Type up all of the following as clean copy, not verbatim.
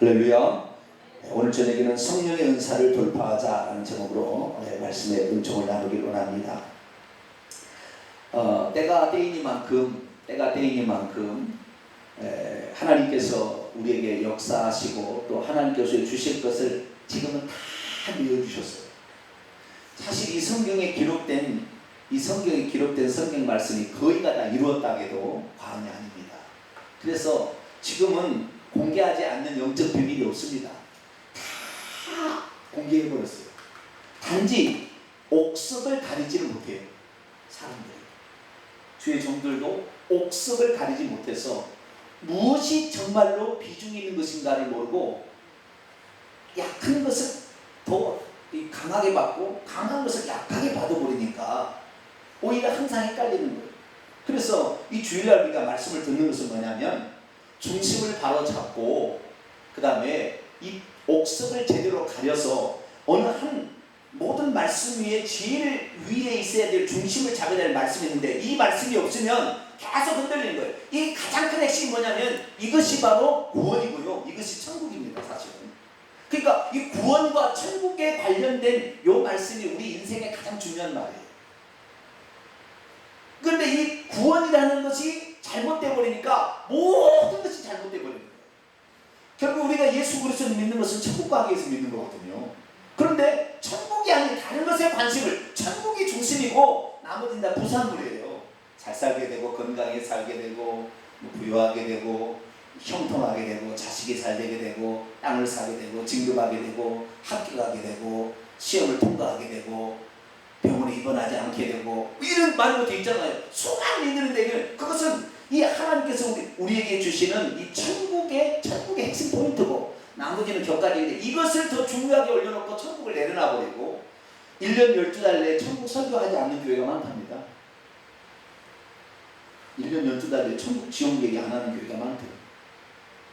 할렐루야. 오늘 저녁에는 성령의 은사를 돌파하자라는 제목으로 말씀의 은총을 나누기를 원합니다. 때가 때이니만큼 하나님께서 우리에게 역사하시고 또 하나님께서 주실 것을 지금은 다 내어주셨어요. 사실 이 성경에 기록된 성경 말씀이 거의가 다 이루었다 해도 과언이 아닙니다. 그래서 지금은 공개하지 않는 영적 비밀이 없습니다. 다 공개해버렸어요. 단지 옥석을 가리지를 못해요. 사람들이. 주의 종들도 옥석을 가리지 못해서 무엇이 정말로 비중이 있는 것인가를 모르고 약한 것을 더 강하게 받고 강한 것을 약하게 받아버리니까 오히려 항상 헷갈리는 거예요. 그래서 이 주일날 우리가 말씀을 듣는 것은 뭐냐면 중심을 바로 잡고 그 다음에 이 옥석을 제대로 가려서 어느 한 모든 말씀 위에 제일 위에 있어야 될 중심을 잡아야 될 말씀이 있는데 이 말씀이 없으면 계속 흔들리는 거예요. 이 가장 큰 핵심이 뭐냐면 이것이 바로 구원이고요. 이것이 천국입니다. 사실은. 그러니까 이 구원과 천국에 관련된 이 말씀이 우리 인생의 가장 중요한 말이에요. 그런데 이 구원이라는 것이 잘못되어 버리니까 모든 것이 잘못되어 버리는 거예요. 결국 우리가 예수 그리스도를 믿는 것은 천국 가기 위해서 믿는 거거든요. 그런데 천국이 아닌 다른 것에 관심을, 천국이 중심이고 나머지는 다 부산물이에요. 잘 살게 되고 건강하게 살게 되고 부유하게 되고 형통하게 되고 자식이 잘 되게 되고 땅을 사게 되고 진급하게 되고 학교 가게 되고 시험을 통과하게 되고 병원에 입원하지 않게 되고 이런 많은 것도 있잖아요. 수많은 일들인데 그것은 이 하나님께서 우리에게 주시는 이 천국의 핵심 포인트고 나머지는 격가지인데 이것을 더 중요하게 올려놓고 천국을 내려놔버리고 1년 12달 내에 천국 설교하지 않는 교회가 많답니다. 1년 12달 내에 천국 지옥 얘기 안 하는 교회가 많대요.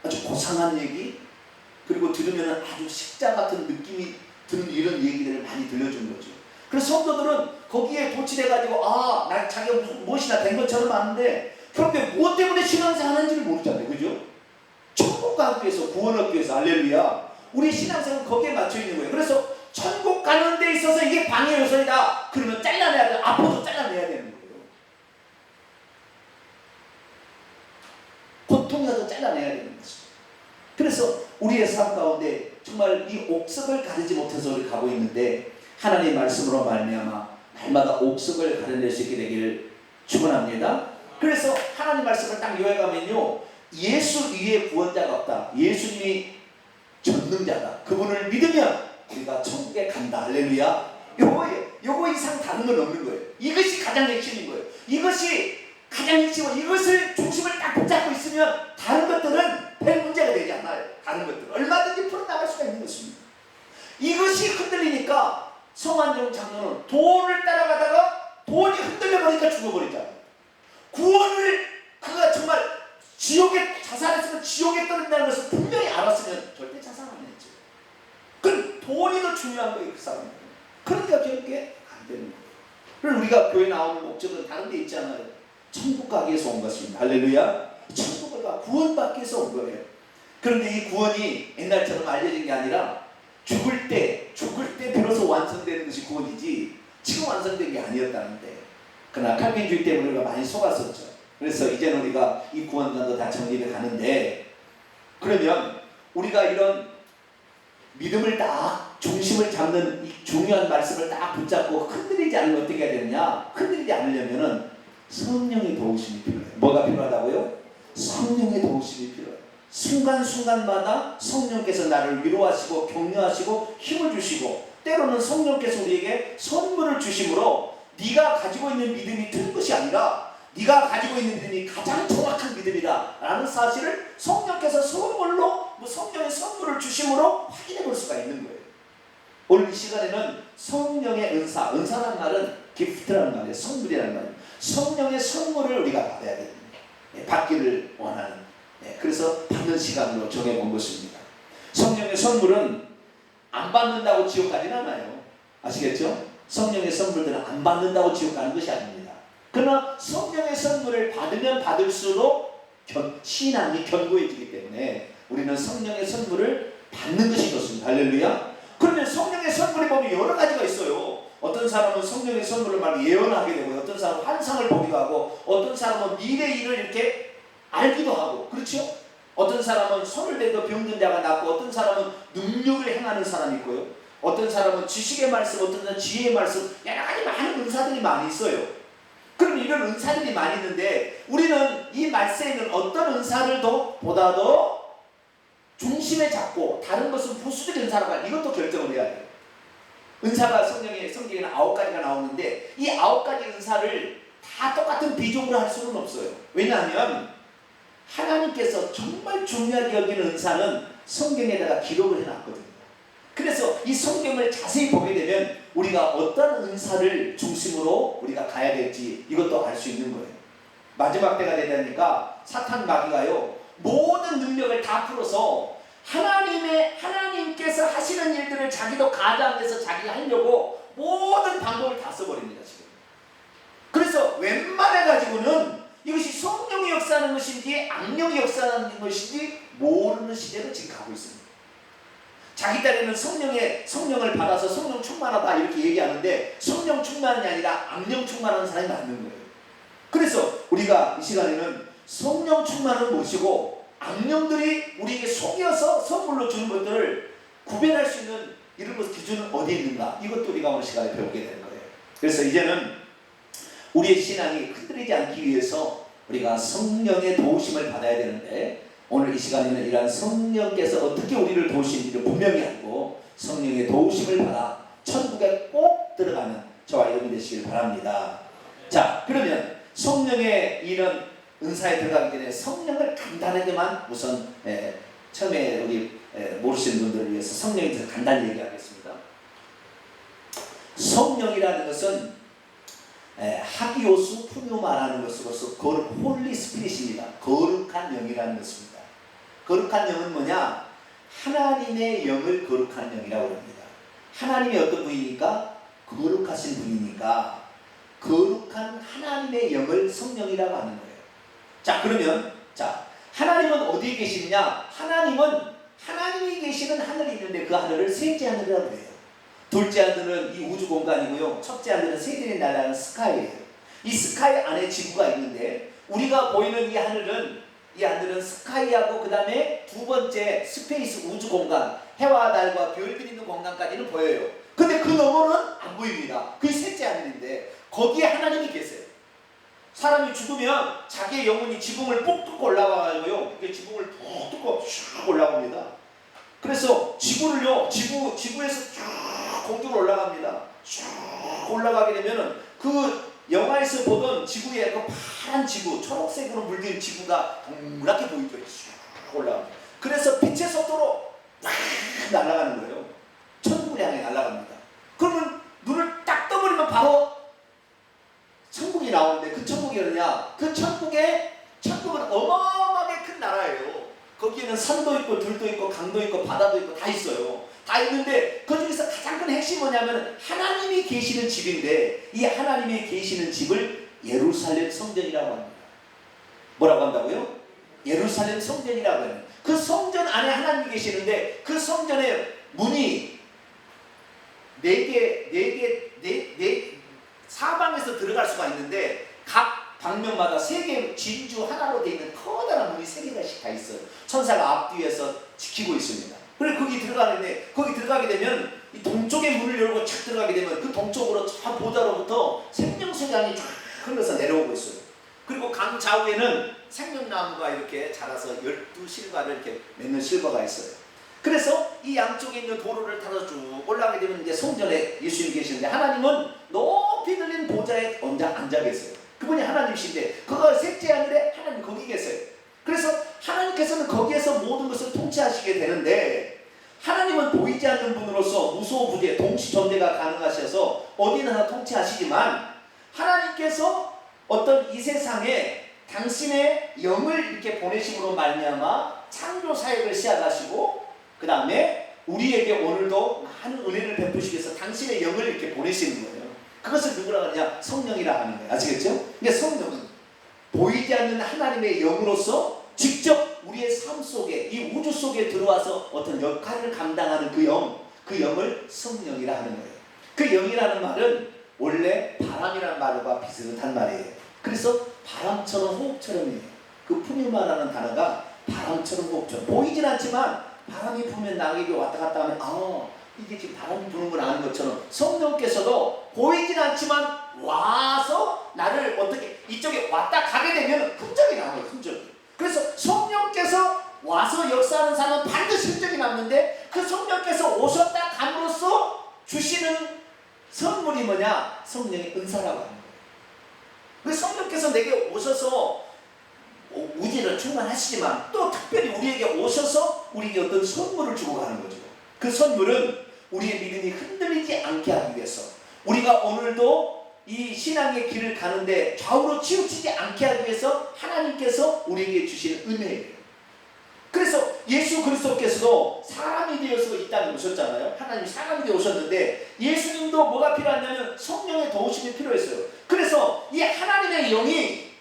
아주 고상한 얘기 그리고 들으면 아주 식자 같은 느낌이 드는 이런 얘기들을 많이 들려준 거죠. 그래서 성도들은 거기에 도취돼가지고 나 자기가 무엇이나 된 것처럼 아는데 그런데 무엇 때문에 신앙생활 하는지를 모르잖아요. 그죠? 천국 가기 위해서 구원 얻기 위해서 할렐루야. 우리 신앙생활은 거기에 맞춰 있는 거예요. 그래서 천국 가는 데 있어서 이게 방해 요소이다. 그러면 잘라내야 돼. 앞으로 잘라내야 되는 거예요. 고통이라도 잘라내야 되는 것이죠. 그래서 우리의 삶 가운데 정말 이 옥석을 가리지 못해서 우리 가고 있는데 하나님의 말씀으로 말미암아 날마다 옥석을 가려낼 수 있게 되기를 축원합니다. 그래서 하나님 말씀을 딱 요약하면요, 예수 위에 구원자가 없다. 예수님이 전능자다. 그분을 믿으면 우리가 천국에 간다. 할렐루야. 요거 이상 다른 건 없는 거예요. 이것이 가장 핵심인 거예요. 이것이 가장 핵심은 이것을 중심을 딱 붙잡고 있으면 다른 것들은 별 문제가 되지 않아요. 다른 것들은 얼마든지 풀어나갈 수가 있는 것입니다. 이것이 흔들리니까 성한종 장로는 돈을 따라가다가 돈이 흔들려버리니까 죽어버리잖아요. 구원을 그가 정말 지옥에 자살했으면 지옥에 떨어진다는 것을 분명히 알았으면 절대 자살 안 했죠. 그럼 돈이 더 중요한 거예요. 그 사람은. 그러니까 결국에 안 되는 거예요. 그럼 우리가 교회 나오는 목적은 다른 데 있잖아요. 천국 가기 위해서 온 것입니다. 할렐루야. 천국을 가 구원받기 위해서 온 거예요. 그런데 이 구원이 옛날처럼 알려진 게 아니라 죽을 때 비로소 완성되는 것이 구원이지 지금 완성된 게 아니었다는데 그러나 칼빈주의 때문에 우리가 많이 속았었죠. 그래서 이제는 우리가 이 구원관도 다 정립해 가는데 그러면 우리가 이런 믿음을 딱 중심을 잡는 이 중요한 말씀을 딱 붙잡고 흔들리지 않으면 어떻게 해야 되느냐? 흔들리지 않으려면은 성령의 도우심이 필요해요. 뭐가 필요하다고요? 성령의 도우심이 필요해요. 순간순간마다 성령께서 나를 위로하시고 격려하시고 힘을 주시고 때로는 성령께서 우리에게 선물을 주심으로 네가 가지고 있는 믿음이 틀린 것이 아니라 네가 가지고 있는 믿음이 가장 정확한 믿음이다 라는 사실을 성령께서 선물로 성령의 선물을 주심으로 확인해 볼 수가 있는 거예요. 오늘 이 시간에는 성령의 은사란 말은 기프트라는 말이에요. 선물이라는 말이에요. 성령의 선물을 우리가 받아야 됩니다. 받기를 원하는 그래서 받는 시간으로 정해본 것입니다. 성령의 선물은 안 받는다고 지옥 가진 않아요. 아시겠죠? 성령의 선물들은 안 받는다고 지옥 가는 것이 아닙니다. 그러나 성령의 선물을 받으면 받을수록 신앙이 견고해지기 때문에 우리는 성령의 선물을 받는 것이 좋습니다. 할렐루야. 그러면 성령의 선물이 보면 여러 가지가 있어요. 어떤 사람은 성령의 선물을 막 예언하게 되고, 어떤 사람은 환상을 보기도 하고, 어떤 사람은 미래 일을 이렇게 알기도 하고, 그렇죠? 어떤 사람은 손을 대고 병든 자가 낫고, 어떤 사람은 능력을 행하는 사람이 있고요. 어떤 사람은 지식의 말씀, 어떤 사람은 지혜의 말씀, 여러 가지 많은 은사들이 많이 있어요. 그럼 이런 은사들이 많이 있는데, 우리는 이 말씀에 있는 어떤 은사를 보다도 중심에 잡고 다른 것은 부수적인 은사라고 하는, 이것도 결정을 해야 돼요. 은사가 성경에는 9가지가 나오는데, 이 9가지 은사를 다 똑같은 비중으로 할 수는 없어요. 왜냐하면 하나님께서 정말 중요하게 여기는 은사는 성경에다가 기록을 해놨거든요. 그래서 이 성경을 자세히 보게 되면 우리가 어떤 은사를 중심으로 우리가 가야 될지 이것도 알 수 있는 거예요. 마지막 때가 되다니까 사탄 마귀가요, 모든 능력을 다 풀어서 하나님께서 하시는 일들을 자기도 가장해서 자기가 하려고 모든 방법을 다 써버립니다, 지금. 그래서 웬만해가지고는 이것이 성령이 역사하는 것인지 악령이 역사하는 것인지 모르는 시대로 지금 가고 있습니다. 자기 딴에는 성령을 받아서 성령 충만하다 이렇게 얘기하는데, 성령 충만이 아니라 악령 충만한 사람이 맞는 거예요. 그래서 우리가 이 시간에는 성령 충만을 모시고 악령들이 우리에게 속여서 선물로 주는 것들을 구별할 수 있는 이런 것 기준은 어디에 있는가, 이것도 우리가 오늘 시간에 배우게 되는 거예요. 그래서 이제는 우리의 신앙이 흔들리지 않기 위해서 우리가 성령의 도우심을 받아야 되는데, 오늘 이 시간에는 이러한 성령께서 어떻게 우리를 도우시는지를 분명히 알고 성령의 도우심을 받아 천국에 꼭 들어가는 저와 여러분이 되시길 바랍니다. 자, 그러면 성령의 이런 은사에 들어가기 전에 성령을 간단하게만 우선 처음에 우리 모르시는 분들을 위해서 성령에 대해서 간단히 얘기하겠습니다. 성령이라는 것은 하기오스 푸뉴마라는 것으로서 홀리 스피릿입니다. 거룩한 영이라는 것입니다. 거룩한 영은 뭐냐? 하나님의 영을 거룩한 영이라고 합니다. 하나님이 어떤 분이니까? 거룩하신 분이니까 거룩한 하나님의 영을 성령이라고 하는 거예요. 자, 그러면 하나님은 어디에 계시느냐? 하나님이 계시는 하늘이 있는데 그 하늘을 셋째 하늘이라고 해요. 둘째 하늘은 이 우주 공간이고요. 첫째 하늘은 새들이 날아가는 스카이예요. 이 스카이 안에 지구가 있는데, 우리가 보이는 이 하늘은 스카이하고 그 다음에 두 번째 스페이스 우주 공간, 해와 달과 별들이 있는 공간까지는 보여요. 근데 그 너머는 안 보입니다. 그게 셋째 하늘인데 거기에 하나님이 계세요. 사람이 죽으면 자기의 영혼이 지붕을 푹 뚫고 올라가고요. 이게 지붕을 푹 뚫고 쭉 올라갑니다. 그래서 지구에서 쭉 공중으로 올라갑니다. 쭉 올라가게 되면은 그 영화에서 보던 지구의 그 파란 지구, 초록색으로 물든 지구가 동그랗게 보이죠. 쭉 올라갑니다. 그래서 빛의 속도로 확 날아가는 거예요. 천국을 향해 날아갑니다. 그러면 눈을 딱 떠버리면 바로 천국이 나오는데, 그 천국이 어디냐? 그 천국은 어마어마하게 큰 나라예요. 거기에는 산도 있고 들도 있고 강도 있고 바다도 있고 다 있어요. 다 있는데 그 중에서 가장 큰 핵심이 뭐냐면 하나님이 계시는 집인데, 이 하나님이 계시는 집을 예루살렘 성전이라고 합니다. 뭐라고 한다고요? 예루살렘 성전이라고 해요. 그 성전 안에 하나님이 계시는데, 그 성전의 문이 사방에서 들어갈 수가 있는데, 각 방면마다 3개 진주 하나로 되어 있는 커다란 문이 3개가씩 다 있어요. 천사가 앞뒤에서 지키고 있습니다. 그리고 거기 들어가는데, 거기 들어가게 되면 이 동쪽의 문을 열고 착 들어가게 되면 그 동쪽으로 저 보좌로부터 생명수의 강이 쫙 흘러서 내려오고 있어요. 그리고 강 좌우에는 생명나무가 이렇게 자라서 12실과를 이렇게 맺는 실과가 있어요. 그래서 이 양쪽에 있는 도로를 타서 쭉 올라가게 되면 이제 성전에 예수님이 계시는데, 하나님은 높이 들린 보좌에 앉아 계세요. 그분이 하나님이신데, 그거 셋째 하늘에 하나님 거기 계세요. 그래서 하나님께서는 거기에서 모든 것을 통치하시게 되는데, 하나님은 보이지 않는 분으로서 무소부재 동시 존재가 가능하셔서 어디나 통치하시지만, 하나님께서 어떤 이 세상에 당신의 영을 이렇게 보내심으로 말미암아 창조 사역을 시작하시고, 그 다음에 우리에게 오늘도 많은 은혜를 베푸시기 위해서 당신의 영을 이렇게 보내시는 거예요. 그것을 누구라고 하느냐? 성령이라 하는 거예요. 아시겠죠? 근데 성령은 보이지 않는 하나님의 영으로서 직접 우리의 삶 속에 이 우주 속에 들어와서 어떤 역할을 감당하는 그 영을 성령이라 하는 거예요. 그 영이라는 말은 원래 바람이라는 말과 비슷한 말이에요. 그래서 바람처럼 호흡처럼이에요. 그 푸뉴마라는 단어가 바람처럼 호흡처럼 보이진 않지만 바람이 불면 나에게 왔다 갔다 하면 이게 지금 바람이 부는구나 하는 것처럼 성령께서도 보이진 않지만 와서 나를 어떻게 이쪽에 왔다 가게 되면 흔적이 남아요. 흔적이. 그래서 성령께서 와서 역사하는 사람은 반드시 흔적이 남는데 그 성령께서 오셨다 감으로써 주시는 선물이 뭐냐? 성령의 은사라고 하는 거예요. 그 성령께서 내게 오셔서 우주를 충만하시지만 또 특별히 우리에게 오셔서 우리에게 어떤 선물을 주고 가는 거죠. 그 선물은 우리의 믿음이 흔들리지 않게 하기 위해서 우리가 오늘도 이 신앙의 길을 가는데 좌우로 치우치지 않게 하기 위해서 하나님께서 우리에게 주시는 은혜예요. 그래서 예수 그리스도께서도 사람이 되어서 이 땅에 오셨잖아요. 하나님 사람이 되어 오셨는데 예수님도 뭐가 필요하냐면 성령의 도우심이 필요했어요. 그래서 이 하나님의 영이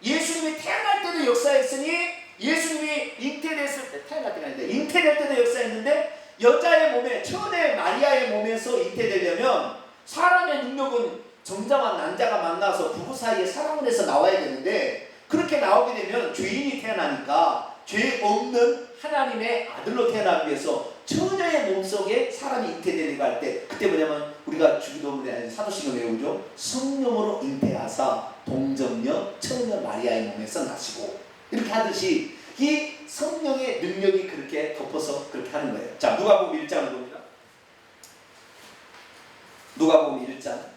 예수님이 태어날 때도 역사했으니 예수님이 잉태됐을 때 태어날 때가 아닌데 잉태될 때도 역사했는데 여자의 몸에 처녀의 마리아의 몸에서 잉태되려면 사람의 능력은 정자와 난자가 만나서 부부 사이에 사랑을 해서 나와야 되는데 그렇게 나오게 되면 죄인이 태어나니까 죄 없는 하나님의 아들로 태어나기 위해서 처녀의 몸속에 사람이 잉태되는 거 할 때 그때 뭐냐면 우리가 주기도문에 사도신경 외우죠. 성령으로 잉태하사 동정녀 처녀 마리아의 몸에서 나시고 이렇게 하듯이 이 성령의 능력이 그렇게 덮어서 그렇게 하는 거예요. 자, 누가복음 1장을 봅니다. 누가복음 1장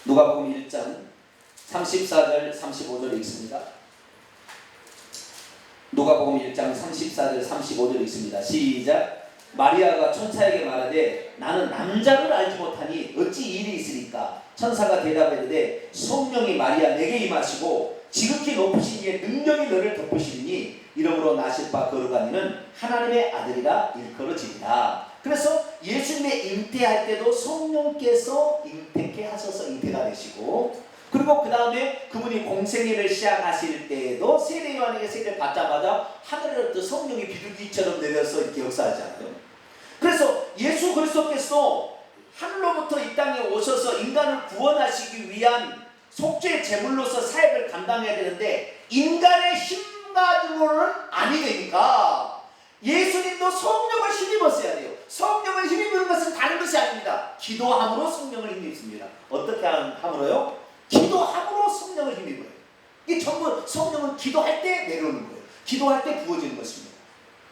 누가복음 1장 34절 35절에 있습니다. 누가복음 1장 34절 35절에 있습니다. 시작. 마리아가 천사에게 말하되 나는 남자를 알지 못하니 어찌 일이 있으리까? 천사가 대답하되 성령이 마리아 내게 임하시고 지극히 높으신 이의 능력이 너를 덮으시니 이러므로 나실 바 거룩하니는 하나님의 아들이라 일컬어지리라. 그래서 예수님의 잉태할 때도 성령께서 잉태케 하셔서 잉태가 되시고 그리고 그 다음에 그분이 공생애를 시작하실 때에도 세례 요한에게 세례를 받자마자 하늘에로부터 성령이 비둘기처럼 내려서 이렇게 역사하잖아요. 그래서 예수 그리스도께서 하늘로부터 이 땅에 오셔서 인간을 구원하시기 위한 속죄 제물로서 사역을 감당해야 되는데 인간의 힘 가지고는 아니 되니까 예수님도 성령을 힘입었어야 돼요. 성령을 힘입는 것은 다른 것이 아닙니다. 기도함으로 성령을 힘입습니다. 어떻게 함으로요? 기도함으로 성령을 힘입어요. 이게 전부 성령은 기도할 때 내려오는 거예요. 기도할 때 부어지는 것입니다.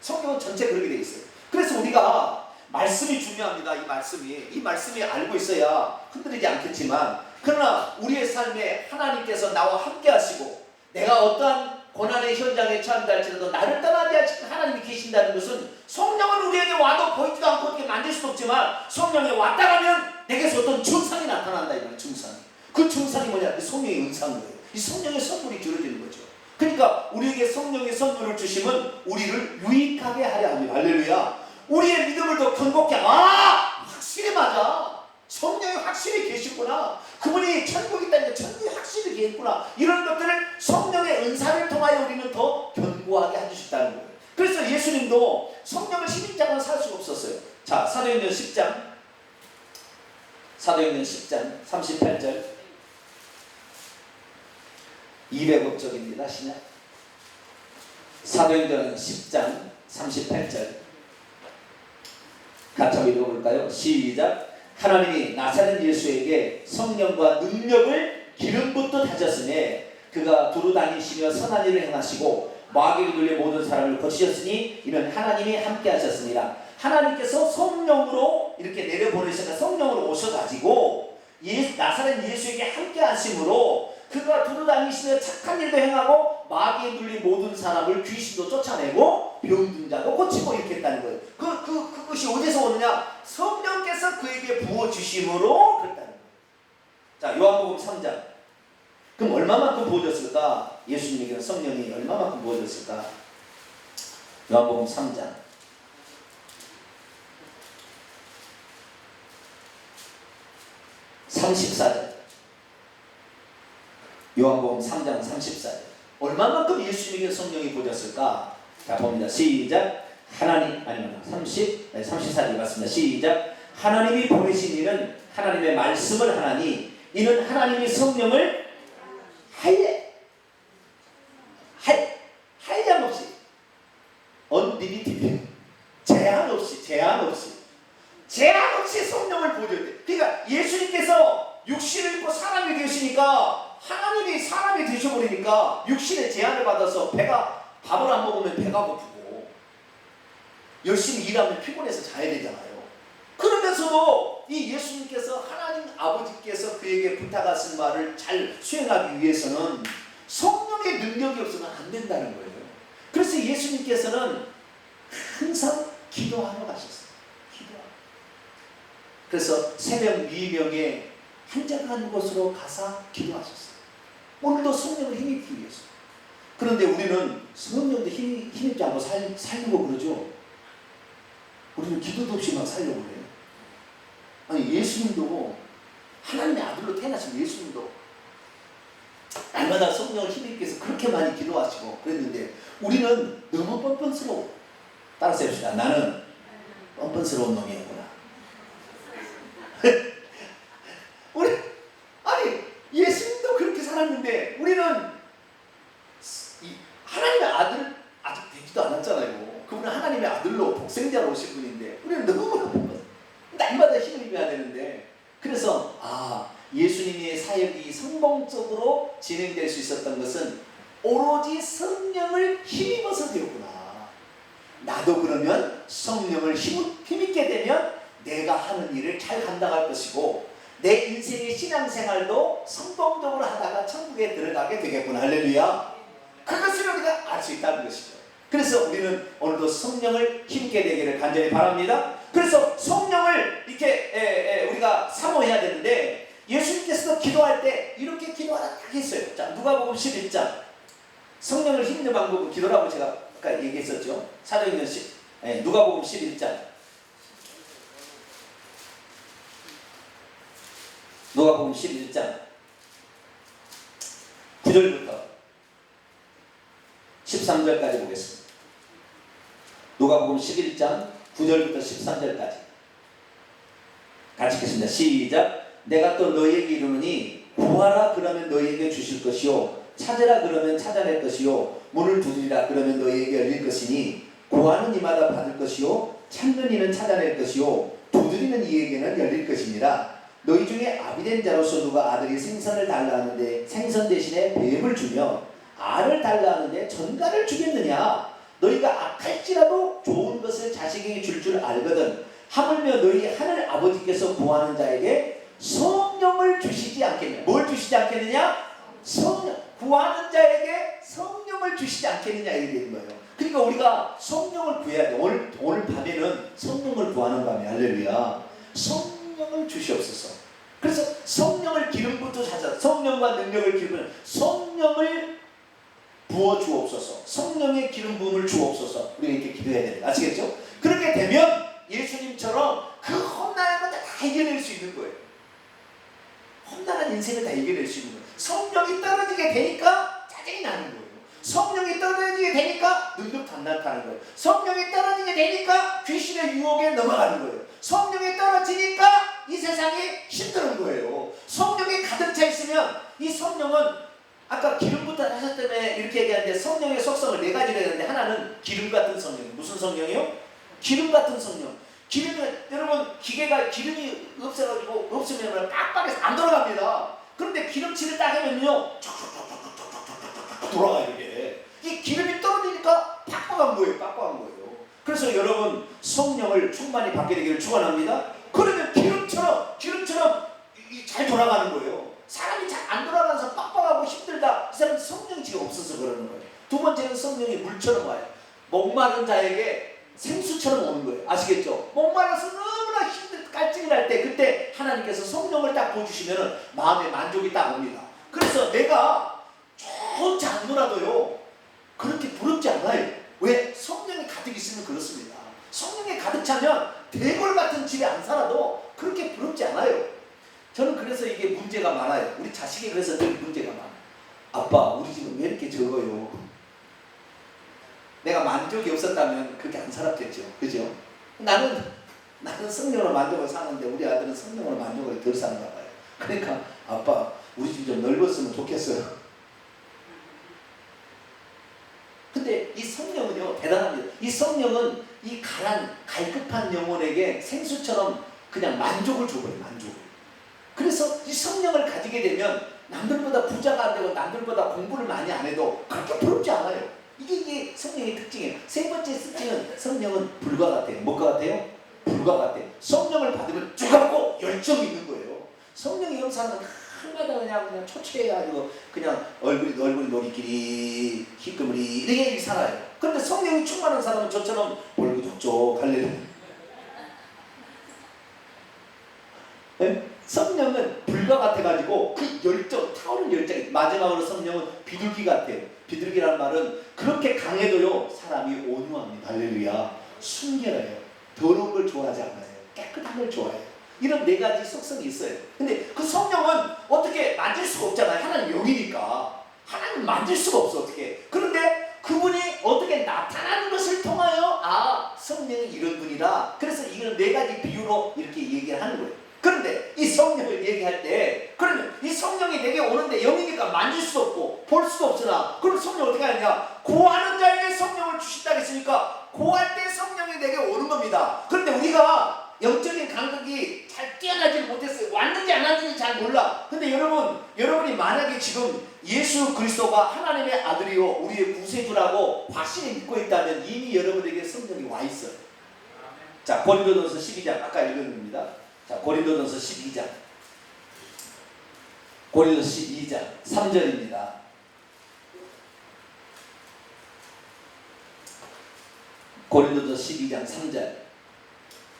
성령은 전체 그렇게 되어 있어요. 그래서 우리가 말씀이 중요합니다. 이 말씀이 알고 있어야 흔들리지 않겠지만 그러나 우리의 삶에 하나님께서 나와 함께 하시고 내가 어떠한 고난의 현장에 처한다 할지라도 나를 떠나지 않으시는 하나님이 계신다는 것은 성령은 우리에게 와도 보이지도 않고 어떻게 만질 수도 없지만 성령이 왔다 가면 내게서 어떤 증상이 나타난다 이거예요. 증상이. 그 증상이 뭐냐? 성령의 은사인 거예요. 이 성령의 선물이 주어지는 거죠. 그러니까 우리에게 성령의 선물을 주시면 우리를 유익하게 하려 합니다. 할렐루야. 우리의 믿음을 더 견고케 확실히 맞아. 성령이 확실히 계시구나. 그분이 천국이 있다니까 천국이 확실히 계시구나. 이런 것들을 성령의 은사를 통하여 우리는 더 견고하게 해주셨다는 거예요. 그래서 예수님도 성령을 힘입지 않고는 살 수가 없었어요. 자, 사도행전 10장 38절 200억적입니다. 신약 사도행전 10장 38절 같이 한번 읽어볼까요? 시작. 하나님이 나사렛 예수에게 성령과 능력을 기름 붓듯 하셨으니 그가 두루 다니시며 선한 일을 행하시고 마귀를 눌려 모든 사람을 거치셨으니 이는 하나님이 함께 하셨습니다. 하나님께서 성령으로 이렇게 내려보내셔서 성령으로 오셔가지고 나사렛 예수에게 함께 하심으로 그가 두루 다니시며 착한 일도 행하고 마귀에 눌린 모든 사람을 귀신도 쫓아내고 병든 자도 고치고 이렇게 했다는 거예요. 그것이 어디서 오느냐? 성령께서 그에게 부어주심으로 그랬다는 거예요. 자, 요한복음 3장. 그럼 얼마만큼 부어졌을까? 예수님에게는 성령이 얼마만큼 부어졌을까? 요한복음 3장 4 34절. 요한복음 3장 34절. 얼마만큼 예수님에게 성령이 보셨을까? 자, 봅니다. 시작. 하나님, 아닙니다. 34절 맞습니다. 시작. 하나님이 보내신 이는 하나님의 말씀을 하나니 이는 하나님이 성령을 한량 없이 unlimited, 제한 없이 성령을 보여줬대. 그러니까 예수님께서 육신을 입고 사람이 되시니까 하나님이 사람이 되셔버리니까 육신의 제한을 받아서 밥을 안 먹으면 배가 고프고 열심히 일하면 피곤해서 자야 되잖아요. 그러면서도 이 예수님께서 하나님 아버지께서 그에게 부탁하신 말을 잘 수행하기 위해서는 성령의 능력이 없으면 안 된다는 거예요. 그래서 예수님께서는 항상 기도하러 가셨어요. 그래서 새벽 미명에 한적한 곳으로 가서 기도하셨어요. 오늘도 성령을 힘입기 위해서. 그런데 우리는 성령도 힘입지 않고 살려고 그러죠. 우리는 기도도 없이 막 살려고 그래요. 아니 예수님도 하나님의 아들로 태어나신 예수님도 날마다 성령을 힘입기 위해서 그렇게 많이 기도하시고 그랬는데 우리는 너무 뻔뻔스러워. 따라서 해봅시다. 나는 뻔뻔스러운 놈이었구나. 아니 예수님도 그렇게 살았는데 우리는 하나님의 아들 아직 되지도 않았잖아요. 그분은 하나님의 아들로 복생자로 오신 분인데 우리는 너무나 날마다 힘을 입어야 되는데 그래서 예수님의 사역이 성공적으로 진행될 수 있었던 것은 오로지 성령을 힘입어서 되었구나. 나도 그러면 성령을 힘입게 되면 내가 하는 일을 잘 감당할 것이고 내 인생의 신앙생활도 성공적으로 하다가 천국에 들어가게 되겠구나. 할렐루야. 그것을 우리가 알 수 있다는 것이죠. 그래서 우리는 오늘도 성령을 힘입게 되기를 간절히 바랍니다. 그래서 성령을 이렇게 우리가 사모해야 되는데 예수님께서도 기도할 때 이렇게 기도하라 딱 했어요. 자, 누가복음 11장 성령을 힘입는 방법은 기도라고 제가 아까 얘기했었죠. 사도행전 누가복음 11장 누가복음 11장 9절부터 13절까지 보겠습니다. 누가복음 11장 9절부터 13절까지 같이 읽겠습니다. 시작. 내가 또 너희에게 이르노니 구하라 그러면 너희에게 주실 것이요 찾으라 그러면 찾아낼 것이요 문을 두드리라 그러면 너희에게 열릴 것이니 구하는 이마다 받을 것이요 찾는 이는 찾아낼 것이요 두드리는 이에게는 열릴 것이니라. 너희 중에 아비된 자로서 누가 아들이 생선을 달라 하는데 생선 대신에 뱀을 주며 알을 달라 하는데 전갈을 주겠느냐. 너희가 악할지라도 좋은 것을 자식에게 줄 줄 알거든. 하물며 너희 하늘 아버지께서 구하는 자에게 성령을 주시지 않겠느냐. 뭘 주시지 않겠느냐? 성령. 구하는 자에게 성령을 주시지 않겠느냐 이렇게 되는 거예요. 그러니까 우리가 성령을 구해야 돼. 오늘 밤에는 성령을 구하는 밤이야. 할렐루야. 성령을 주시옵소서. 그래서 성령을 기름부터 찾아 성령과 능력을 기르면 성령을 부어 주옵소서. 성령의 기름 부음을 주옵소서. 우리가 이렇게 기도해야 돼요. 아시겠죠? 그렇게 되면 예수님처럼 그 험난한 것을 다 이겨낼 수 있는 거예요. 험난한 인생을 다 이겨낼 수 있는 거예요. 성령이 떨어지게 되니까 짜증이 나는 거예요. 성령이 떨어지게 되니까 능력도 안 나타나는 거예요. 성령이 떨어지게 되니까 귀신의 유혹에 넘어가는 거예요. 성령이 떨어지니까 이 세상이 힘든 거예요. 성령이 가득 차 있으면 이 성령은 아까 기름부터 하셨다며 이렇게 얘기하는데 성령의 속성을 네 가지로 했는데 하나는 기름 같은 성령. 무슨 성령이요? 기름 같은 성령. 여러분 기계가 기름이 없어가지고 없으면 빡빡해서 안 돌아갑니다. 그런데 기름칠을 딱 하면요 돌아가요. 이 기름이 떨어지니까 빡빡한 거예요. 그래서 여러분 성령을 충만히 받게 되기를 축원합니다. 그러면 기름처럼 잘 돌아가는 거예요. 사람이 잘 안 돌아가서 빡빡하고 힘들다. 이 사람은 성령이 지금 없어서 그러는 거예요. 두 번째는 성령이 물처럼 와요. 목마른 자에게 생수처럼 오는 거예요. 아시겠죠? 목말라서 너무나 깔증이 날 때 그때 하나님께서 성령을 딱 보여주시면 마음에 만족이 딱 옵니다. 그래서 내가 좋지 않더라도요 그렇게 부럽지 않아요. 왜? 성령이 가득 있으면 그렇습니다. 성령이 가득 차면 대궐 같은 집에 안 살아도 그렇게 부럽지 않아요. 저는 그래서 이게 문제가 많아요. 우리 자식이 그래서 늘 문제가 많아요. 아빠, 우리 집은 왜 이렇게 적어요? 내가 만족이 없었다면 그렇게 안 살았겠죠. 그죠? 나는 성령으로 만족을 사는데 우리 아들은 성령으로 만족을 덜 사는가 봐요. 그러니까 아빠, 우리 집 좀 넓었으면 좋겠어요. 근데 이 성령은요, 대단합니다. 이 성령은 이 갈급한 영혼에게 생수처럼 그냥 만족을 줘버려요. 만족을. 그래서 이 성령을 가지게 되면 남들보다 부자가 안 되고 남들보다 공부를 많이 안 해도 그렇게 부럽지 않아요. 이게 성령의 특징이에요. 세 번째 특징은 성령은 불과 같아요. 뭐가 같아요? 불과 같아요. 성령을 받으면 뜨겁고 열정이 있는 거예요. 성령이 없는 사람은 한마다 그냥 초췌해가지고 그냥 얼굴이 놀이끼리 희끄무리 이렇게 살아요. 그런데 성령이 충만한 사람은 저처럼 얼굴이 족족 갈래요. 네? 성령은 불과 같아가지고 그 열정, 타오르는 열정이, 마지막으로 성령은 비둘기 같아요. 비둘기라는 말은 그렇게 강해도요 사람이 온유합니다. 할렐루야. 순결해요. 더러운 걸 좋아하지 않아요. 깨끗한 걸 좋아해요. 이런 네 가지 속성이 있어요. 근데 그 성령은 어떻게 만질 수가 없잖아요. 하나님 영이니까 하나님 만질 수가 없어. 어떻게. 그런데 그분이 어떻게 나타나는 것을 통하여 성령이 이런 분이다. 그래서 이걸 네 가지 비유로 이렇게 얘기를 하는 거예요. 그런데 이 성령을 얘기할 때, 그러면 이 성령이 내게 오는데 영이니까 만질 수도 없고 볼 수도 없으나, 그럼 성령 어떻게 하느냐? 구하는 자에게 성령을 주신다 했으니까 구할 때 성령이 내게 오는 겁니다. 그런데 우리가 영적인 감각이 잘 뛰어나지 못했어요. 왔는지 안 왔는지 잘 몰라. 근데 여러분이 만약에 지금 예수 그리스도가 하나님의 아들이요 우리의 구세주라고 확실히 믿고 있다면 이미 여러분에게 성령이 와 있어요. 자, 고린도전서 12장 아까 읽었습니다. 자, 고린도전서 12장, 고린도서 12장 3절입니다. 고린도전서 12장 3절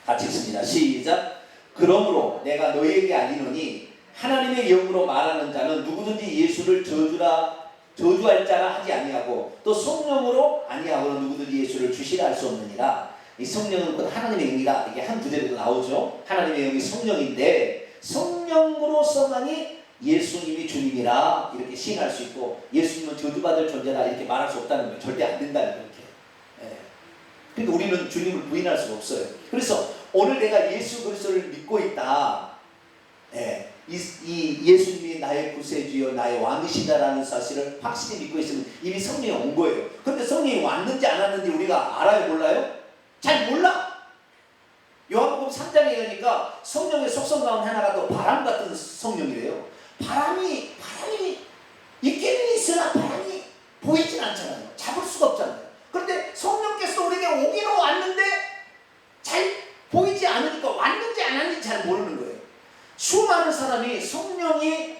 같이 읽습니다. 시작. 그러므로 내가 너희에게 알리노니 하나님의 영으로 말하는 자는 누구든지 예수를 저주할 자라 하지 아니하고 또 성령으로 아니하고는 누구든지 예수를 주시라 할 수 없느니라. 이 성령은 곧 하나님의 영이다. 이게 한 구절에도 나오죠. 하나님의 영이 성령인데 성령으로서만이 예수님이 주님이라 이렇게 시인할 수 있고, 예수님은 저주받을 존재다 이렇게 말할 수 없다는 거예요. 절대 안 된다 이렇게. 그러니까 우리는 주님을 부인할 수가 없어요. 그래서 오늘 내가 예수 그리스도를 믿고 있다. 이 예수님이 나의 구세주여 나의 왕이시다라는 사실을 확실히 믿고 있으면 이미 성령이 온 거예요. 그런데 성령이 왔는지 안 왔는지 우리가 알아요, 몰라요? 잘 몰라. 요한복음 3장에 가니까 성령의 속성 가운데 하나가 또 바람 같은 성령이래요. 바람이 있기는 있으나 바람이 보이진 않잖아요. 잡을 수가 없잖아요. 그런데 성령께서 우리에게 오기는 왔는데 잘 보이지 않으니까 왔는지 안 왔는지 잘 모르는 거예요. 수많은 사람이 성령이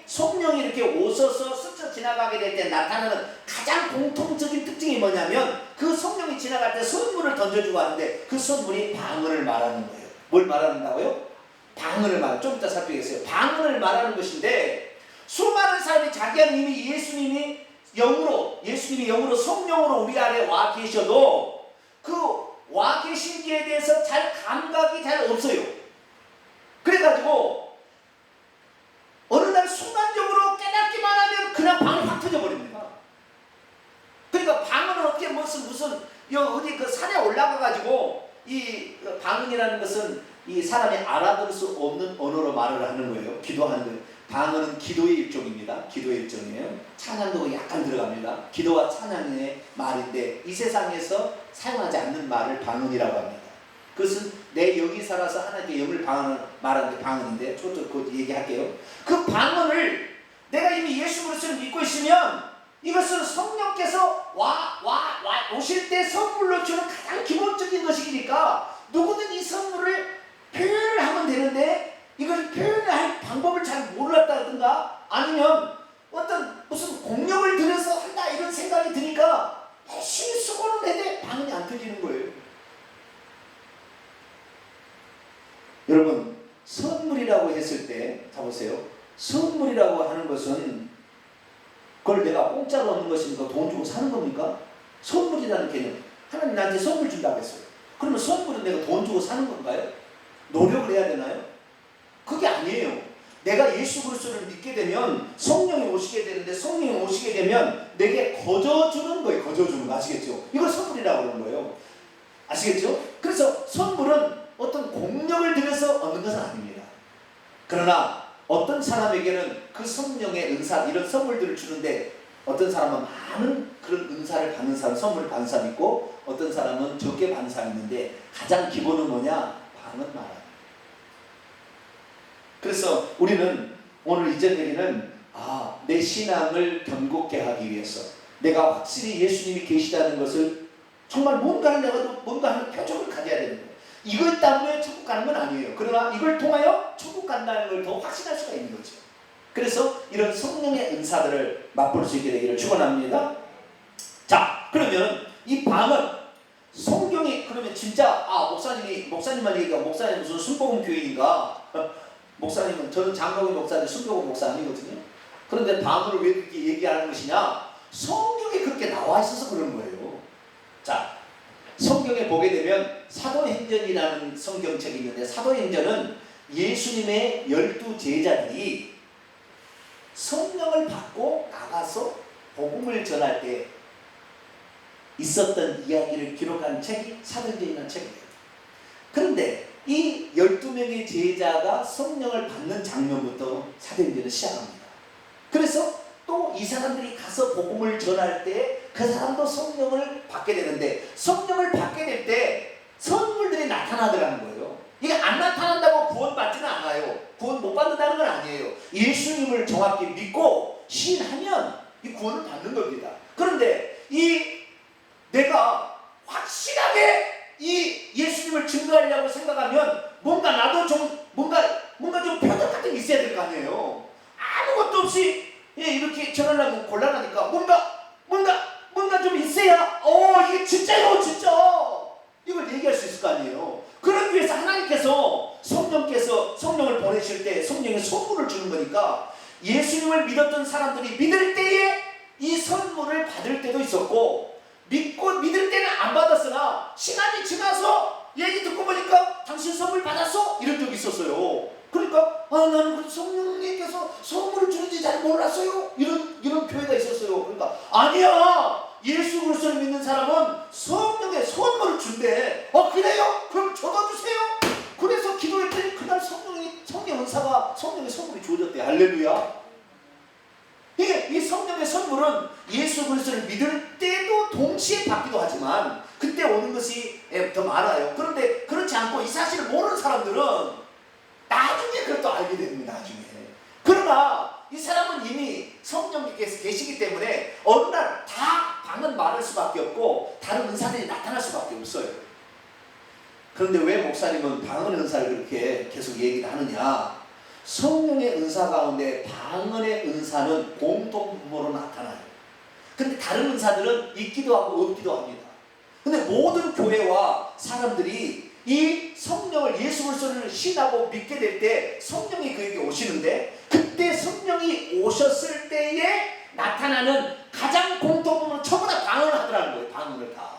이렇게 오셔서 스쳐 지나가게 될 때 나타나는 가장 공통적인 특징이 뭐냐면, 그 성령이 지나갈 때 선물을 던져주고 하는데 그 선물이 방언을 말하는 거예요. 뭘 말하는다고요? 방언을 말하는, 좀 이따 살피겠어요. 방언을 말하는 것인데, 수많은 사람이 자기는 이미 예수님이 영으로 성령으로 우리 안에 와 계셔도 그 와 계신지에 대해서 잘 감각이 잘 없어요. 그래가지고 어느 날 순간적으로 깨닫기만 하면 그냥 방이 확 터져버립니다. 그러니까 방언은 어떻게 무슨 어디 그 산에 올라가가지고 이 방언이라는 것은 이 사람이 알아들을 수 없는 언어로 말을 하는 거예요. 기도하는 거예요. 방언은 기도의 일종입니다. 기도의 일종이에요. 찬양도 약간 들어갑니다. 기도와 찬양의 말인데 이 세상에서 사용하지 않는 말을 방언이라고 합니다. 그것은 내 영이 살아서 하나님의 영을 말하는 게 방언인데, 저도 그 얘기할게요. 그 방언을 내가 이미 예수 그리스도를 믿고 있으면 이것은 성령께서 오실 때 선물로 주는 가장 기본적인 것이니까 누구든 이 선물을 표현을 하면 되는데, 이걸 표현할 방법을 잘 몰랐다든가 아니면 무슨 공력을 들여서 한다 이런 생각이 드니까 열심히 수고는 해도 방언이 안 터지는 거예요. 여러분, 선물이라고 했을 때, 자보세요. 선물이라고 하는 것은 그걸 내가 공짜로 얻는 것입니까? 돈 주고 사는 겁니까? 선물이라는 개념. 하나님 나한테 선물 준다고 했어요. 그러면 선물은 내가 돈 주고 사는 건가요? 노력을 해야 되나요? 그게 아니에요. 내가 예수 그리스도를 믿게 되면 성령이 오시게 되는데, 성령이 오시게 되면 내게 거저주는 거예요. 거저주는 거 아시겠죠? 이걸 선물이라고 그러는 거예요. 아시겠죠? 그래서 선물은 어떤 공력을 들여서 얻는 것은 아닙니다. 그러나 어떤 사람에게는 그 성령의 은사, 이런 선물들을 주는데, 어떤 사람은 많은 그런 은사를 받는 사람, 선물을 받는 사람이 있고, 어떤 사람은 적게 받는 사람이 있는데, 가장 기본은 뭐냐? 방언 말하는. 그래서 우리는 오늘 이전 얘기는 내 신앙을 견고케 하기 위해서, 내가 확실히 예수님이 계시다는 것을 정말 뭔가 하는 표정을 가져야 되는 거예요. 이것 때문에 천국 가는 건 아니에요. 그러나 이걸 통하여 천국 간다는 걸 더 확신할 수가 있는 거죠. 그래서 이런 성령의 은사들을 맛볼 수 있게 되기를 축원합니다. 자, 그러면 이 방언, 성경이 그러면 진짜 목사님만 얘기가, 목사님 무슨 순복음 교인인가? 목사님은, 저는 장로교 목사인데 순복음 목사 아니거든요. 그런데 방언을 왜 그렇게 얘기하는 것이냐? 성경에 그렇게 나와 있어서 그런 거예요. 자, 성경에 보게 되면 사도행전이라는 성경책이 있는데, 사도행전은 예수님의 12 제자들이 성령을 받고 나가서 복음을 전할 때 있었던 이야기를 기록한 책이 사도행전이라는 책이에요. 그런데 이 12명의 제자가 성령을 받는 장면부터 사도행전을 시작합니다. 그래서 또 이 사람들이 가서 복음을 전할 때 그 사람도 성령을 받게 되는데, 성령을 받게 될 때 선물들이 나타나더라는 거예요. 이게 안 나타난다고 구원받지는 않아요. 구원 못 받는다는 건 아니에요. 예수님을 정확히 믿고 시인하면 이 구원을 받는 겁니다. 그런데 내가 확실하게 이 예수님을 증거하려고 생각하면 나도 좀 뭔가 좀 표적 같은 게 있어야 될 거 아니에요. 아무것도 없이 이렇게 전하려면 곤란하니까 뭔가 좀 있어야 이게 진짜요, 진짜 이걸 얘기할 수 있을 거 아니에요. 그러기 위해서 하나님께서 성령을 보내실 때 성령의 선물을 주는 거니까, 예수님을 믿었던 사람들이 믿을 때에 이 선물을 받을 때도 있었고, 믿을 때는 안 받았으나 시간이 지나서 얘기 듣고 보니까 당신 선물 받았어? 이런 적이 있었어요. 그러니까 나는 성령님께서 선물을 주는지 잘 몰랐어요. 이런 교회가 있었어요. 그러니까 아니야, 예수 그리스도를 믿는 사람은 성령의 선물을 준대. 그래요? 그럼 줘주세요. 그래서 기도했더니 그날 성령 은사가, 성령의 선물이 주어졌대. 할렐루야. 이 성령의 선물은 예수 그리스도를 믿을 때도 동시에 받기도 하지만 그때 오는 것이 더 많아요. 그런데 그렇지 않고 이 사실을 모르는 사람들은 나중에 그것도 알게 됩니다. 나중에. 그러나 이 사람은 이미 성령께서 계시기 때문에 어느 날 다 방언 말할 수밖에 없고 다른 은사들이 나타날 수밖에 없어요. 그런데 왜 목사님은 방언 은사를 그렇게 계속 얘기를 하느냐? 성령의 은사 가운데 방언의 은사는 공통분모로 나타나요. 근데 다른 은사들은 있기도 하고 없기도 합니다. 근데 모든 교회와 사람들이 이 성령을, 예수 그리스도를 신하고 믿게 될 때 성령이 그에게 오시는데, 그때 성령이 오셨을 때에 나타나는 가장 공통분모는 전부 다 방언을 하더라는 거예요. 방언을 다.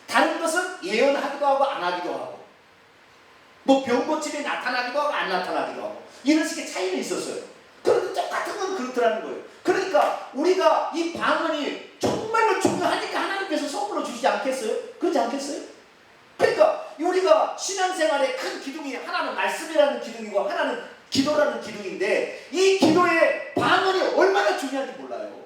다른 것은 예언하기도 하고 안 하기도 하고, 병 고침이 나타나기도 하고 안 나타나기도 하고, 이런 식의 차이는 있었어요. 그런데 똑같은 건 그렇더라는 거예요. 그러니까 우리가 이 방언이 정말로 중요하니까 하나님께서 선물로 주시지 않겠어요? 그렇지 않겠어요? 그러니까 우리가 신앙생활의 큰 기둥이, 하나는 말씀이라는 기둥이고 하나는 기도라는 기둥인데, 이 기도의 방언이 얼마나 중요한지 몰라요.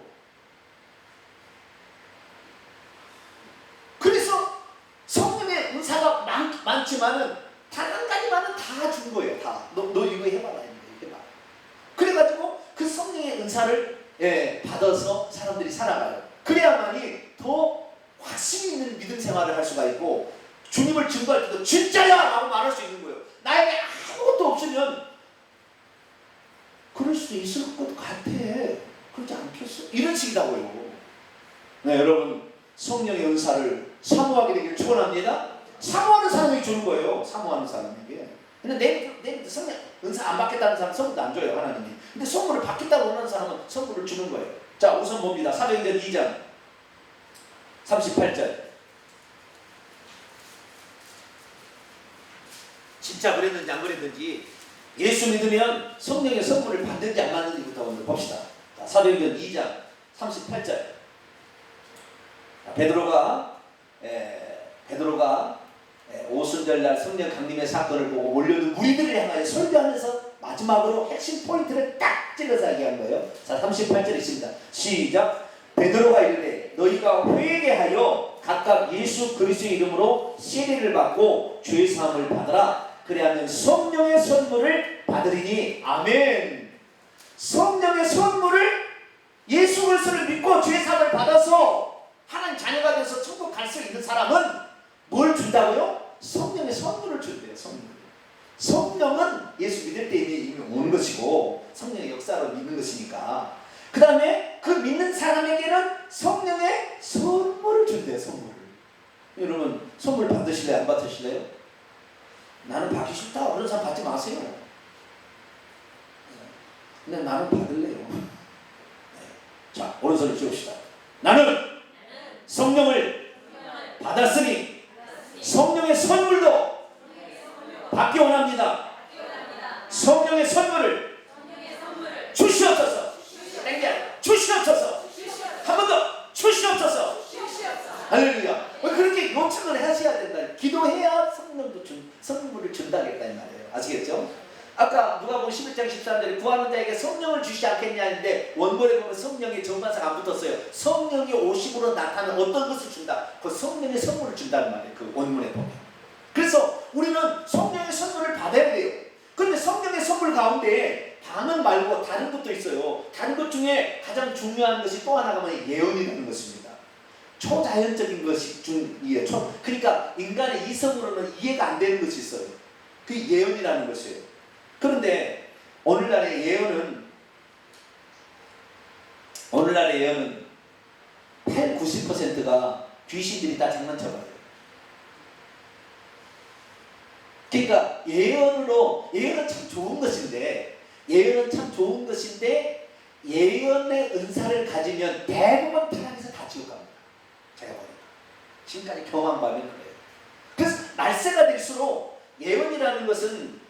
그래서 성령의 은사가 많지만은 단 한 가지만은 다 준 거예요. 다. 너 이거 해봐라. 해봐. 그래가지고 그 성령의 은사를 받아서 사람들이 살아가요. 그래야만이 더 확신 있는 믿음 생활을 할 수가 있고, 주님을 증거할 때도 진짜야! 라고 말할 수 있는 거예요. 나에게 아무것도 없으면 그럴 수도 있을 것 같아. 그렇지 않겠어? 이런 식이라고요. 네, 여러분, 성령의 은사를 사모하게 되기를 축원합니다. 사모하는 사람에게 주는 거예요. 사모하는 사람에게. 근데 내일 성령 은사 안 받겠다는 사람은 선물도 안 줘요, 하나님이. 근데 선물을 받겠다고 원하는 사람은 선물을 주는 거예요. 자, 우선 봅니다. 사도행전 2장 38절. 진짜 그랬는지 안 그랬는지 예수 믿으면 성령의 선물을 받는지 안 받는지부터 오늘 봅시다. 자, 사도행전 2장 38절. 베드로가 오순절날 성령 강림의 사건을 보고 몰려든 무리들을 향하여 설교하면서 마지막으로 핵심 포인트를 딱 찔러서 얘기한 거예요. 자, 38절 있습니다. 시작. 베드로가 이르되 너희가 회개하여 각각 예수 그리스도의 이름으로 세례를 받고 죄 사함을 받으라. 그리하면 성령의 선물을 받으리니. 아멘. 성령의 선물을, 예수 그리스도를 믿고 죄 사함을 받아서 하나님 자녀가 돼서 천국 갈 수 있는 사람은 뭘 준다고요? 성령의 선물을 준대요. 성령은 예수 믿을 때 이미 오는 것이고 성령의 역사로 믿는 것이니까. 그 다음에 그 믿는 사람에게는 성령의 선물을 준대요. 선물을. 여러분 선물 받으실래요? 안 받으실래요? 나는 받기 싫다 그런 사람 받지 마세요. 근데 나는 받을래요. 자, 오른손을 쥐읍시다. 나는 성령을 받았으니 성령의 선물도 받기 원합니다. 성령의 선물을 주시옵소서. 주시옵소서. 한 번 더 주시옵소서. 할렐루야. 그렇게 요청을 하셔야 된다. 기도해야 선물을 준다겠다 이 말이에요. 아시겠죠? 아까 누가복음 11장 13절에 구하는 자에게 성령을 주시지 않겠냐 했는데 원본에 보면 성령의 정관사가 안 붙었어요. 성령이 오심으로 나타나는 어떤 것을 준다. 그 성령의 선물을 준다는 말이에요. 그 원문에 보면. 그래서 우리는 성령의 선물을 받아야 돼요. 그런데 성령의 선물 가운데 방언 말고 다른 것도 있어요. 다른 것 중에 가장 중요한 것이 또 하나가 뭐냐, 예언이라는 것입니다. 초자연적인 것이 그러니까 인간의 이성으로는 이해가 안 되는 것이 있어요. 그게 예언이라는 것이에요. 그런데 오늘날의 예언은 80~90%가 귀신들이 다 장난쳐봐요. 그러니까 예언은 참 좋은 것인데 예언의 은사를 가지면 대부분 타락해서 다 지옥 갑니다. 제가 보니까 지금까지 경험한 바는 그래요. 그래서 날세가 될수록 예언이라는 것은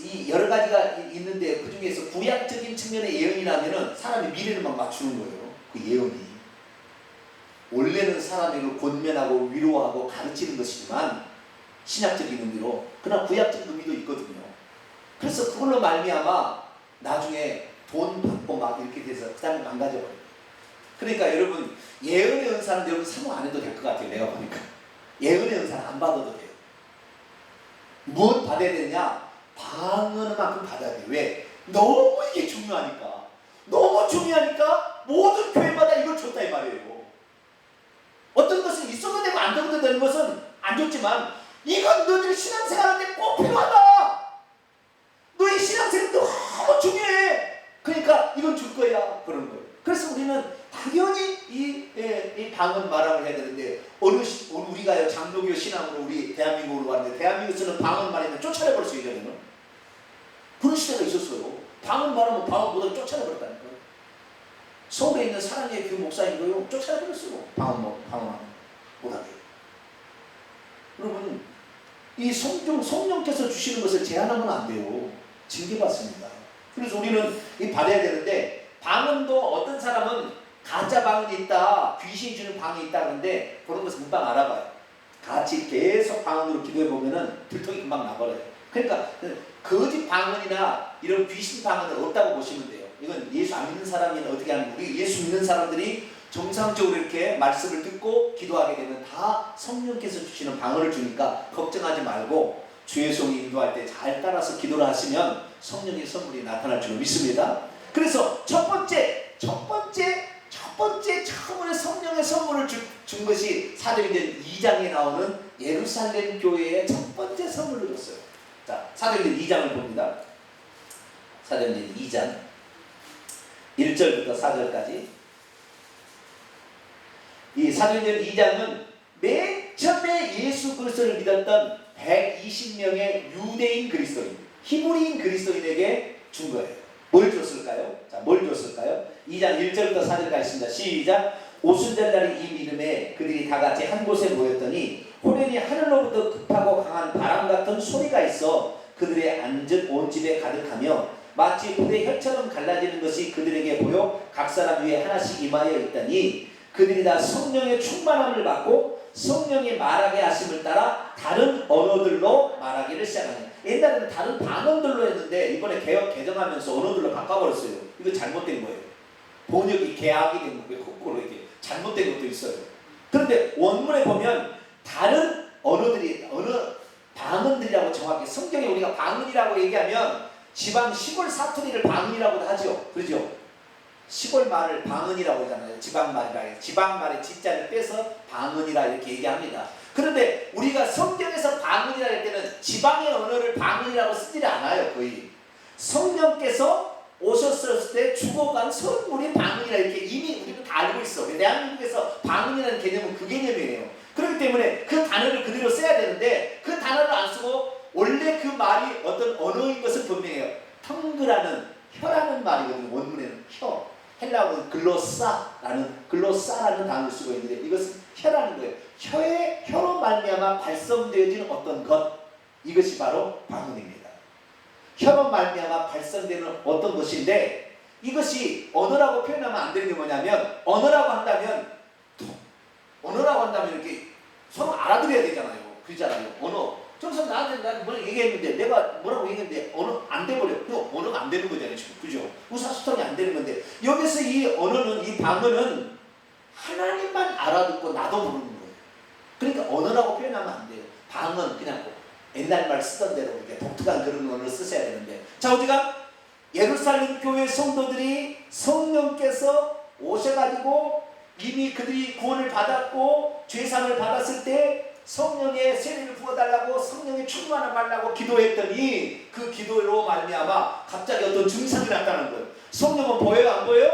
이 여러 가지가 있는데 그 중에서 구약적인 측면의 예언이라면은 사람이 미래를 막 맞추는 거예요. 그 예언이 원래는 사람을 권면하고 위로하고 가르치는 것이지만 신약적인 의미로, 그러나 구약적 의미도 있거든요. 그래서 그걸로 말미암아 나중에 돈 받고 막 이렇게 돼서 그 다음에 망가져버려요. 그러니까 여러분 예언의 은사는 여러분 사모 안 해도 될 것 같아요. 내가 보니까 예언의 은사는 안 받아도 돼요. 무엇 받아야 되냐? 방언만큼 받아야 돼요. 왜? 너무 이게 중요하니까. 모든 교회마다 이걸 줬다 이 말이에요. 어떤 것은 있어도 되고 안 되도 되는 것은 안 좋지만 이건 너희들 신앙생활하는데 꼭 필요하다. 너희 신앙생활 너무 중요해. 그러니까 이건 줄 거야. 그런 거예요. 그래서 우리는 당연히 이 방언 말함을 해야 되는데 우리가요 장로교 신앙으로 우리 대한민국으로 왔는데 대한민국에서는 방언 말하면 쫓아내버릴 수 있잖아요. 그런 시대가 있었어요. 방언 말하면 방언 못하게 쫓아내버렸다니까요. 서울에 있는 사랑의 그 목사님도요 쫓아내버렸어요. 방언 못하게. 여러분 이 성령께서 주시는 것을 제한하면 안 돼요. 징계받습니다. 그래서 우리는 이 받아야 되는데 방언도 어떤 사람은 가짜 방언이 있다, 귀신이 주는 방언이 있다 그러는데 그런 것을 금방 알아봐요. 같이 계속 방언으로 기도해 보면은 들통이 금방 나버려요. 그러니까 거짓 방언이나 이런 귀신 방언은 없다고 보시면 돼요. 이건 예수 안 믿는 사람이 어떻게 하는 거예요? 우리 예수 믿는 사람들이 정상적으로 이렇게 말씀을 듣고 기도하게 되면 다 성령께서 주시는 방언을 주니까 걱정하지 말고 주의 종이 인도할 때 잘 따라서 기도를 하시면 성령의 선물이 나타날 줄 믿습니다. 그래서 첫 번째 처음으로 성령의 선물을 준 것이 사도행전 2장에 나오는 예루살렘 교회의 첫 번째 선물을 줬어요. 자, 사도행전 2장을 봅니다. 사도행전 2장 1절부터 4절까지. 이 사도행전 2장은 맨 처음에 예수 그리스도를 믿었던 120명의 유대인 그리스도인, 히브리인 그리스도인에게 준 거예요. 뭘 줬을까요? 자, 뭘 줬을까요? 2장 1절부터 4절까지 있습니다. 시작. 오순절날이 이 믿음에 그들이 다 같이 한 곳에 모였더니 호련히 하늘로부터 급하고 강한 바람 같은 소리가 있어 그들의 앉은 온 집에 가득하며 마치 불의 혈처럼 갈라지는 것이 그들에게 보여 각 사람 위에 하나씩 임하여 있다니 그들이 다 성령의 충만함을 받고 성령이 말하게 하심을 따라 다른 언어들로 말하기를 시작하네. 옛날에는 다른 방언들로 했는데 이번에 개정하면서 언어들로 바꿔버렸어요. 이거 잘못된 거예요. 번역이 개악이 된 거예요. 거꾸로 이렇게 잘못된 것도 있어요. 그런데 원문에 보면 다른 언어들이 방언들이라고 정확히 성경에 우리가 방언이라고 얘기하면 지방 시골 사투리를 방언이라고도 하죠. 그렇죠? 시골 말을 방언이라고 하잖아요. 지방 말이라 해서 지방 말의 지자를 빼서 방언이라 이렇게 얘기합니다. 그런데 우리가 성경에서 방언이라 할 때는 지방의 언어를 방언이라고 쓰지 않아요. 거의 성령께서 오셨을 때 죽어간 선물이 방언이라 이렇게 이미 우리는 다 알고 있어. 대한민국에서 방언이라는 개념은 그 개념이에요. 그렇기 때문에 그 단어를 그대로 써야 되는데 그 단어를 안 쓰고 원래 그 말이 어떤 언어인 것은 분명해요. 텅그라는 혀라는 말이거든요. 원문에는 혀. 헬라어는 글로사라는 단어를 쓰고 있는데 이것은 혀라는 거예요. 혀로 말미암아 발성되어지는 어떤 것, 이것이 바로 방언입니다. 혀로 말미암아 발성되는 어떤 것인데 이것이 언어라고 표현하면 안 되는 게 뭐냐면 언어라고 한다면 이렇게 서로 알아들어야 되잖아요. 그러잖아요. 언어. 정서 나한테 뭘 얘기했는데 내가 뭐라고 얘기했는데 언어 안 돼버려. 그 언어가 안 되는 거잖아요. 지금. 그죠? 의사소통이 안 되는 건데 여기서 이 언어는 이 방언은 하나님만 알아듣고 나도 모르는 거예요. 그러니까 언어라고 표현하면 안 돼요. 방언 그냥 옛날 말 쓰던 대로 이렇게 독특한 그런 언어를 쓰셔야 되는데 자 우리가 예루살렘 교회 성도들이 성령께서 오셔가지고 이미 그들이 구원을 받았고 죄상을 받았을 때 성령의 세례를 부어달라고 성령의 충만을 받으라고 기도했더니 그 기도로 말미암아 갑자기 어떤 증상이 나타나는 거예요. 성령은 보여요? 안 보여요?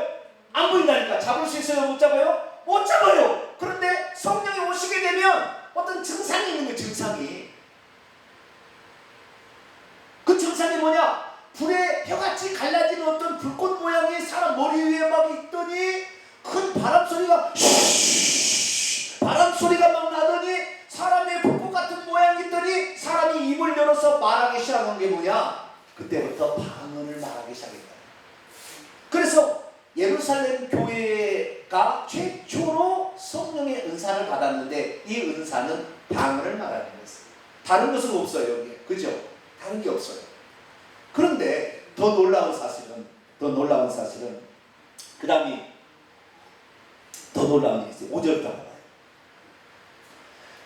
안 보인다니까. 잡을 수 있어요? 못 잡아요? 못 잡아요. 그런데 성령이 오시게 되면 어떤 증상이 있는 거예요. 증상이. 그 증상이 뭐냐? 불에 혀같이 갈라지는 어떤 불꽃 모양의 사람 머리 위에 막 있더니 큰 바람 소리가 막 나더니 사람의 불꽃 같은 모양이 있더니 사람이 입을 열어서 말하기 시작한 게 뭐냐? 그때부터 방언을 말하기 시작했다. 그래서 예루살렘 교회가 최초로 성령의 은사를 받았는데 이 은사는 방언을 말하는 것이에요. 다른 것은 없어요. 여기에. 그죠? 다른 게 없어요. 그런데 더 놀라운 사실은 그 다음이 더 놀라운 게 있어요. 5절부터 봐요.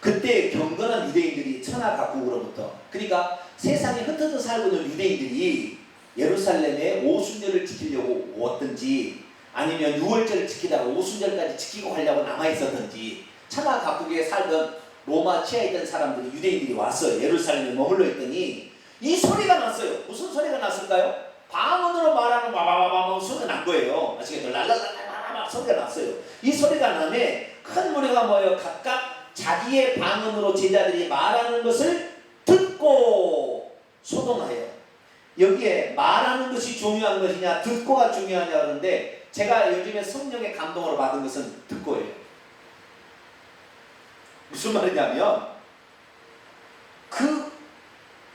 그때 경건한 유대인들이 천하 각국으로부터 그러니까 세상에 흩어져 살고 있는 유대인들이 예루살렘에 오순절을 지키려고 왔든지 아니면 유월절을 지키다가 오순절까지 지키고 가려고 남아있었든지 천하 각국에 살던 로마 치하에 있던 사람들이 유대인들이 왔어요. 예루살렘에 머물러 있더니 이 소리가 났어요. 무슨 소리가 났을까요? 방언으로 말하는 바바바바 소리가 난 거예요. 아시겠죠? 랄랄랄랄랄 소리가 났어요. 이 소리가 나면 큰 무리가 모여 각각 자기의 방언으로 제자들이 말하는 것을 듣고 소동하여. 여기에 말하는 것이 중요한 것이냐 듣고가 중요하냐 그러는데 제가 요즘에 성령의 감동으로 받은 것은 듣고예요. 무슨 말이냐면 그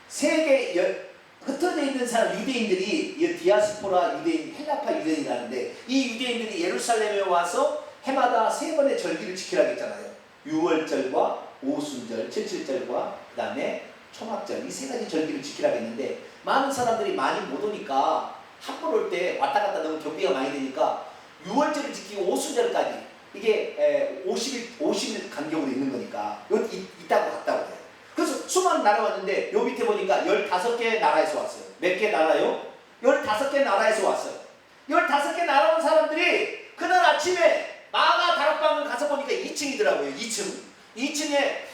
세계 흩어져 있는 사람 유대인들이 디아스포라 유대인 헬라파 유대인이라는데 이 유대인들이 예루살렘에 와서 해마다 3번의 절기를 지키라고 했잖아요. 6월절과 오순절, 77절과 그 다음에 초막절 이 3가지 절기를 지키라고 했는데 많은 사람들이 많이 못 오니까 한 번 올 때 왔다 갔다 너무 경비가 많이 되니까 6월절을 지키고 오순절까지 이게 50일 간격으로 있는 거니까 여기 있다고 갔다고 해요. 그래서 수많은 나라 왔는데 요 밑에 보니까 15개 나라에서 왔어요. 몇 개 나라요? 15개 나라에서 왔어요. 15개 나라 온 사람들이 그날 아침에 마가 다락방을 가서 보니까 2층이더라고요. 2층에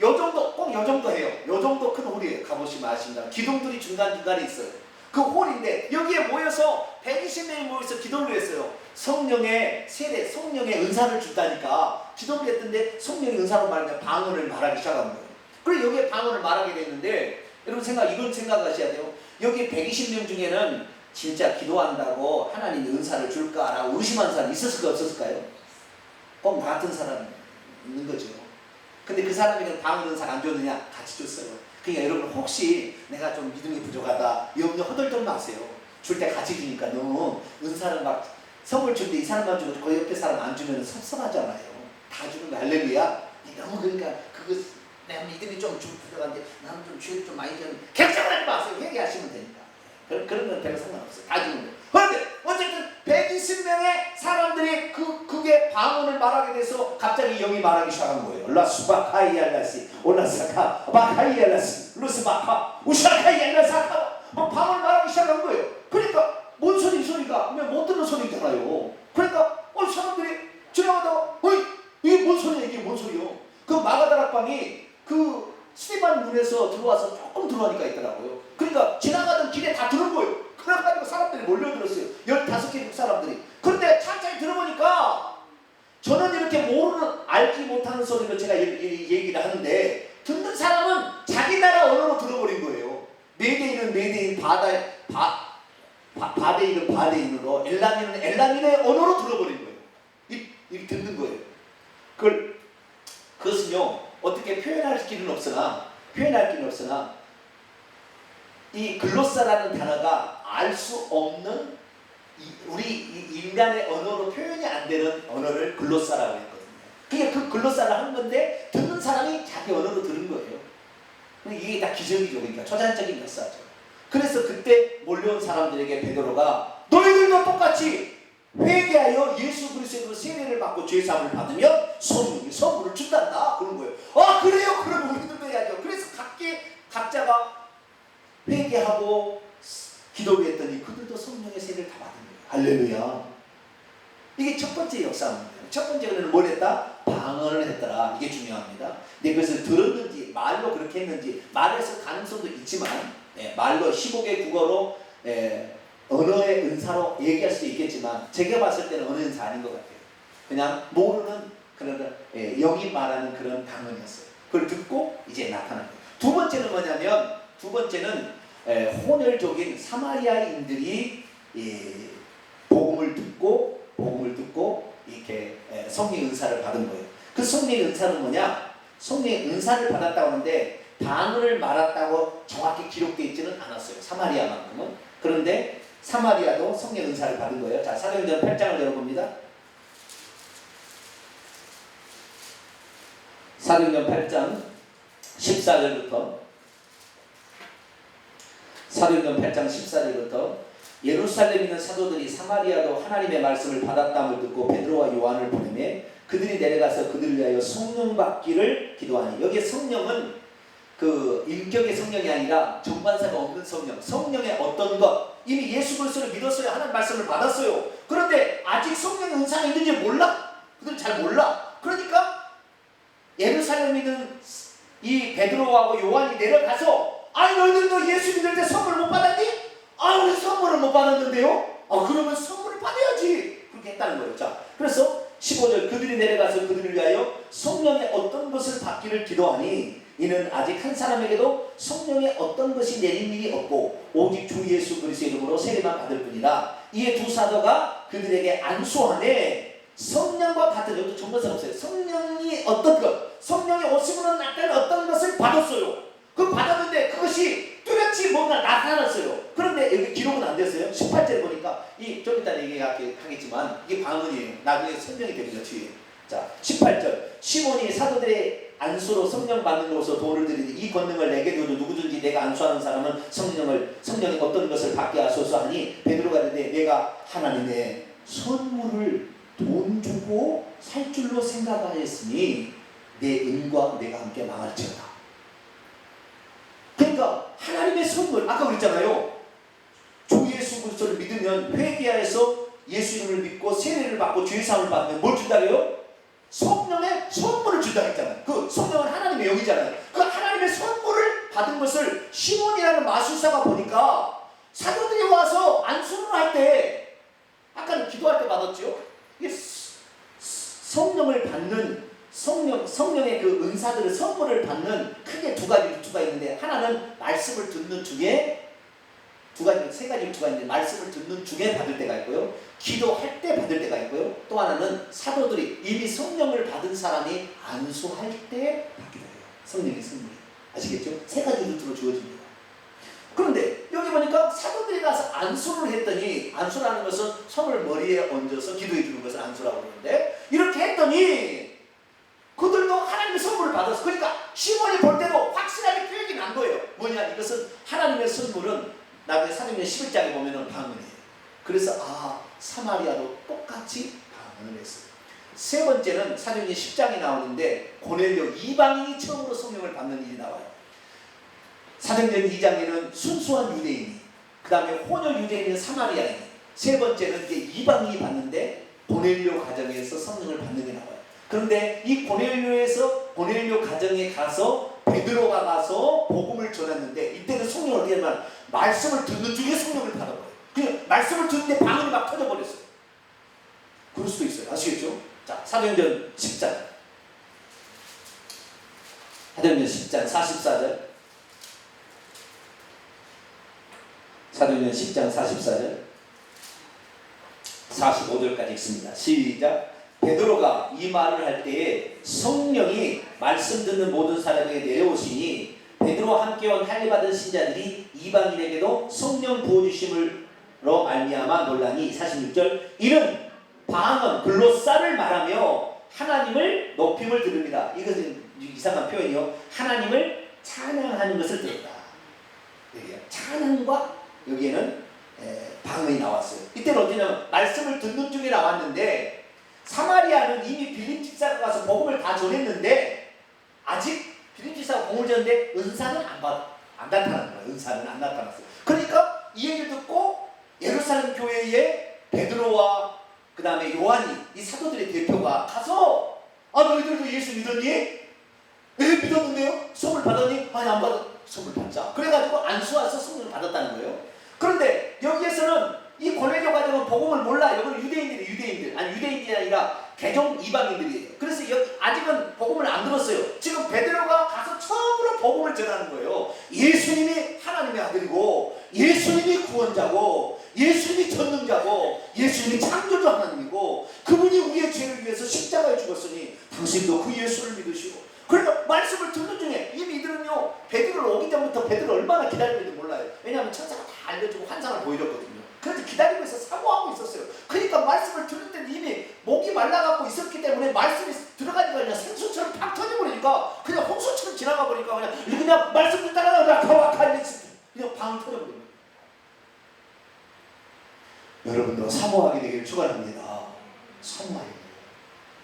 요 정도 꼭 요 정도 해요. 요 정도 큰 홀이에요. 가보시면 아십니다. 기둥들이 중간중간에 있어요. 그 홀인데 여기에 모여서 120명이 모여서 기도를 했어요. 성령의 세례, 성령의 은사를 준다니까 기도를 했던데 성령의 은사로 말하면 방언을 말하기 시작한 거예요. 그리고 여기에 방언을 말하게 됐는데 여러분 이건 생각하셔야 돼요. 여기 120명 중에는 진짜 기도한다고 하나님이 은사를 줄까라고 의심하는 사람이 있었을까 없었을까요? 꼭 나 같은 사람이 있는 거죠. 근데 그 사람에게는 방언 은사가 안 줬느냐? 같이 줬어요. 그러니까 여러분 혹시 내가 좀 믿음이 부족하다 염려 허덜덜 마세요. 줄 때 같이 주니까 너무 은사를 막 선물 줄 때 이 사람만 주고 그 옆에 사람 안 주면 섭섭하잖아요. 다 주는 거 할렐루야. 너무 그러니까 그거 내가 믿음이 좀 부족한데 나는 좀 주일 좀 많이 주면 걱정하지 마세요. 회개하시면 되니까. 그런 건 별로 상관없어요. 다 주는 거예요. 그런데 어쨌든 120명의 사람들이 그게 방언을 말하게 돼서 갑자기 영이 말하기 시작한 거예요. 라수바카이알라시 올라사카 바카이알라시 루스바카 우샤카이알라사카 방언을 말하기 시작한 거예요. 그러니까 뭔 소리 이 소리가 못 듣는 소리잖아요. 그러니까 사람들이 지나가다가 이게 뭔 소리야 이게 뭔 소리요. 그 마가다락방이 그 스티반 문에서 들어와서 조금 들어가니까 있더라고요. 그러니까 지나가던 길에 다 들은 거예요. 그래가지고 사람들이 몰려들었어요. 15개 사람들이. 그런데 차차히 들어보니까 저는 이렇게 모르는 알지 못하는 소리로 제가 얘기를 하는데 듣는 사람은 자기 나라 언어로 들어버린 거예요. 메데인은 메데인 바데인은 바데인으로 엘라민은 엘라민의 언어로 들어버린 거예요. 이 듣는 거예요. 그것은요 어떻게 표현할 길은 없으나 이 글로사라는 단어가 알 수 없는 우리 인간의 언어로 표현이 안 되는 언어를 글로사라고 했거든요. 그러니까 그 글로사를 한 건데 듣는 사람이 자기 언어로 들은 거예요. 이게 다 기적이죠. 그러니까 초자연적인 역사죠. 그래서 그때 몰려온 사람들에게 베드로가 너희들도 똑같이 회개하여 예수 그리스도로 세례를 받고 죄사함을 받으면 선물을 준단다 그런 거예요. 그래요? 그럼 우리들도 해야죠. 그래서 각자가 회개하고 기도했더니 그들도 성령의 세례를 다 받은 거예요. 할렐루야. 이게 첫 번째 역사입니다. 첫 번째는 뭘 했다? 방언을 했더라. 이게 중요합니다. 근데 그것을 들었는지 말로 그렇게 했는지 말에서 가능성도 있지만 말로 15개 국어로 언어의 은사로 얘기할 수도 있겠지만 제가 봤을 때는 언어 은사 아닌 것 같아요. 그냥 모르는 그런 영이 말하는 그런 방언이었어요. 그걸 듣고 이제 나타난 거예요. 두 번째는 뭐냐면 혼혈족인 사마리아인들이 복음을 듣고 이렇게 성령 은사를 받은 거예요. 그 성령 은사는 뭐냐? 성령 은사를 받았다고 하는데 방언을 말했다고 정확히 기록되어 있지는 않았어요. 사마리아만큼은. 그런데 사마리아도 성령 은사를 받은 거예요. 자, 사도행전 8장을 열어봅니다. 사도행전 8장 14절부터 사도행전 8장 14절부터 예루살렘에 있는 사도들이 사마리아도 하나님의 말씀을 받았다함을 듣고 베드로와 요한을 보내매 그들이 내려가서 그들을 위하여 성령 받기를 기도하니 여기에 성령은 그 인격의 성령이 아니라 정반사가 없는 성령의 어떤 것 이미 예수 그리스도를 믿었어요. 하나님 말씀을 받았어요. 그런데 아직 성령의 은사가 있는지 몰라. 그들은 잘 몰라. 그러니까 예루살렘에 있는 이 베드로하고 요한이 내려가서 너희들도 예수 믿을 때 선물 못 받았니? 우리 선물을 못 받았는데요? 그러면 선물을 받아야지. 그렇게 했다는 거예요. 자, 그래서 15절 그들이 내려가서 그들을 위하여 성령의 어떤 것을 받기를 기도하니 이는 아직 한 사람에게도 성령의 어떤 것이 내린 일이 없고 오직 주 예수 그리스도의 이름으로 세례만 받을 뿐이라. 이에 두 사도가 그들에게 안수하되 성령과 같은 여기도 정번사 없어요. 성령이 어떤 것 성령의 오심으로 나타난 어떤 것을 받았어요. 그 받았는데 그것이 뚜렷이 뭔가 나타났어요. 그런데 여기 기록은 안 됐어요. 18절 보니까 좀 이따 얘기하겠지만 이게 방언이에요. 나중에 설명이 됩니다. 뒤에. 자, 18절 시몬이 사도들의 안수로 성령 받는 것으로 돈을 드리니 이 권능을 내게 줘도 누구든지 내가 안수하는 사람은 성령이 어떤 것을 받게 하소서 하니 베드로가 이르되 내가 하나님의 선물을 돈 주고 살 줄로 생각하였으니 내 은과 내가 함께 망할지어다. 그러니까 하나님의 선물 아까 그랬잖아요. 주 예수 그리스도를 믿으면 회개하여서 예수 이름을 믿고 세례를 받고 죄사함을 받으면 뭘 준다고요? 성령의 선물을 준다 했잖아요. 그 성령은 하나님의 영이잖아요. 그 하나님의 선물을 받은 것을 시몬이라는 마술사가 보니까 사도들이 와서 안수를 할 때 아까는 기도할 때 받았죠. 이게 성령을 받는 성령의 그 은사들을 선물을 받는 크게 두 가지 루트가 있는데 하나는 말씀을 듣는 중에 세 가지 루트가 있는데 말씀을 듣는 중에 받을 때가 있고요. 기도할 때 받을 때가 있고요. 또 하나는 사도들이 이미 성령을 받은 사람이 안수할 때 받기도 해요. 성령의 선물이. 아시겠죠? 세 가지 루트로 주어집니다. 그런데 여기 보니까 사도들이 가서 안수를 했더니, 안수라는 것은 손을 머리에 얹어서 기도해 주는 것을 안수라고 그러는데, 이렇게 했더니 그들도 하나님의 선물을 받았어. 그러니까 시몬이 볼 때도 확실하게 표현이 난 거예요. 뭐냐, 이것은 하나님의 선물은 나중에 사도행전 11장에 보면은 방언이에요. 그래서 사마리아도 똑같이 방언을 했어요. 세 번째는 사도행전 10장에 나오는데 고넬료 이방인이 처음으로 성령을 받는 일이 나와요. 사도행전 2장에는 순수한 유대인이, 그 다음에 혼혈 유대인은 사마리아인, 세 번째는 이제 이방인이 받는데 고넬료 가정에서 성령을 받는 게 나와요. 그런데 이 고넬료 가정에 가서 베드로가 가서 복음을 전했는데, 이때는 성령을 어떻게 하면 말씀을 듣는 중에 성령을 받아버려요. 그냥 말씀을 듣는데 방언이 막 터져버렸어요. 그럴 수도 있어요. 아시겠죠? 자, 사도행전 10장. 사도행전 10장 44절. 사도행전 10장 44절 45절까지 읽습니다. 시작. 베드로가 이 말을 할 때에 성령이 말씀 듣는 모든 사람에게 내려오시니 베드로와 함께 온 할례받은 신자들이 이방인에게도 성령 부어주심으로 말미암아 놀라니. 46절. 이는 방언 글로사를 말하며 하나님을 높임을 들읍니다. 이것은 이상한 표현이요. 하나님을 찬양하는 것을 들었다. 찬양과 여기에는 방언이 나왔어요. 이때는 어디냐면 말씀을 듣는 중에 나왔는데, 사마리아는 이미 빌립 집사가 가서 복음을 다 전했는데 아직 빌립 집사가 복음을 전했는데 은사는 안 나타나는 거예요. 은사는 안 나타났어요. 그러니까 이 얘기를 듣고 예루살렘 교회에 베드로와 그 다음에 요한이, 이 사도들의 대표가 가서 너희들도 예수 믿었니? 왜 믿었는데요? 선물 받았니? 아니 안 받았. 선물 받자. 그래가지고 안수와서 선물을 받았다는 거예요. 그런데 여기에서는 이 고넬료 가정은 복음을 몰라. 여기는 유대인들. 아니 유대인이 아니라 개종 이방인들이에요. 그래서 여기 아직은 복음을 안 들었어요. 지금 베드로가 가서 처음으로 복음을 전하는 거예요. 예수님이 하나님의 아들이고, 예수님이 구원자고, 예수님이 전능자고, 예수님이 창조주 하나님이고, 그분이 우리의 죄를 위해서 십자가에 죽었으니 당신도 그 예수를 믿으시고. 그러니까 말씀을 듣는 중에 이미 이들은요, 베드로를 오기 전부터 베드로를 얼마나 기다리는지 몰라요. 왜냐하면 천사가 다 알려주고 환상을 보여줬거든요. 그래서 기다리고 있어 사모하고 있었어요. 그러니까 말씀을 들을 때는 이미 목이 말라갖고 있었기 때문에 말씀이 들어가니까 그냥 생수처럼 팍 터져버리니까, 그냥 홍수처럼 지나가 버리니까 그냥 말씀 듣다가 그냥 방 터져버립니다. 여러분도 사모하게 되기를 축원합니다. 사모하게.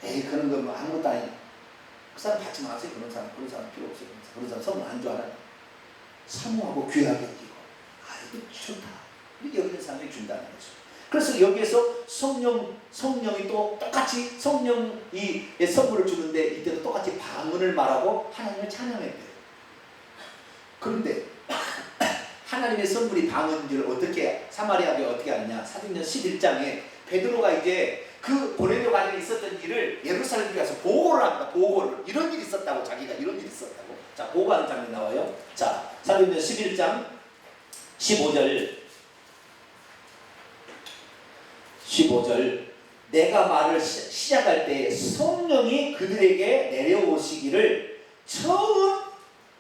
에이 그런 거 뭐 아무것도 아니에요. 그 사람 받지 마세요. 그런 사람 필요 없어요. 그런 사람 선물 안 좋아하나. 사모하고 귀하게 여기고, 이거 좋다. 여기 있는 사람이 준다는 거죠. 그래서 여기에서 성령이 또 똑같이 성령이 선물을 주는데, 이때도 똑같이 방언을 말하고 하나님을 찬양했대요. 그런데 하나님의 선물이 방언인 줄 어떻게 사마리아가 어떻게 아느냐. 사도행전 11장에 베드로가 이제 그 고넬료 가정에 있었던 일을 예루살렘에 가서 보고를 합니다. 보고를. 이런 일이 있었다고, 자기가 이런 일이 있었다고. 자, 보고하는 장면이 나와요. 자, 사도행전 11장 15절. 내가 말을 시작할 때 성령이 그들에게 내려오시기를 처음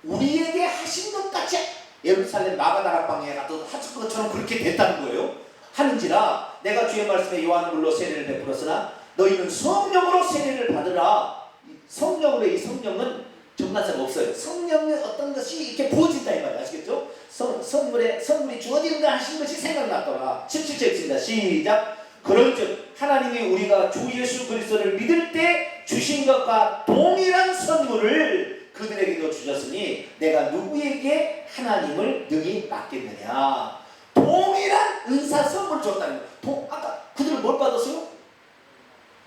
우리에게 하신 것 같이 예루살렘 마가다라 방에 가도 하신 것처럼 그렇게 됐다는 거예요. 하는지라 내가 주의 말씀에 요한 물로 세례를 베풀었으나 너희는 성령으로 세례를 받으라. 성령으로, 이 성령은 정관사가 없어요. 성령의 어떤 것이 이렇게 부어진다 이 말이에요. 아시겠죠? 선물이 주어진다 하신 것이 생각났더라. 17절 읽습니다. 시작. 그런즉 하나님이 우리가 주 예수 그리스도를 믿을 때 주신 것과 동일한 선물을 그들에게도 주셨으니 내가 누구에게 하나님을 능히 맡겠느냐. 동일한 은사 선물을 줬다는 거예요. 아까 그들은 뭘 받았어요?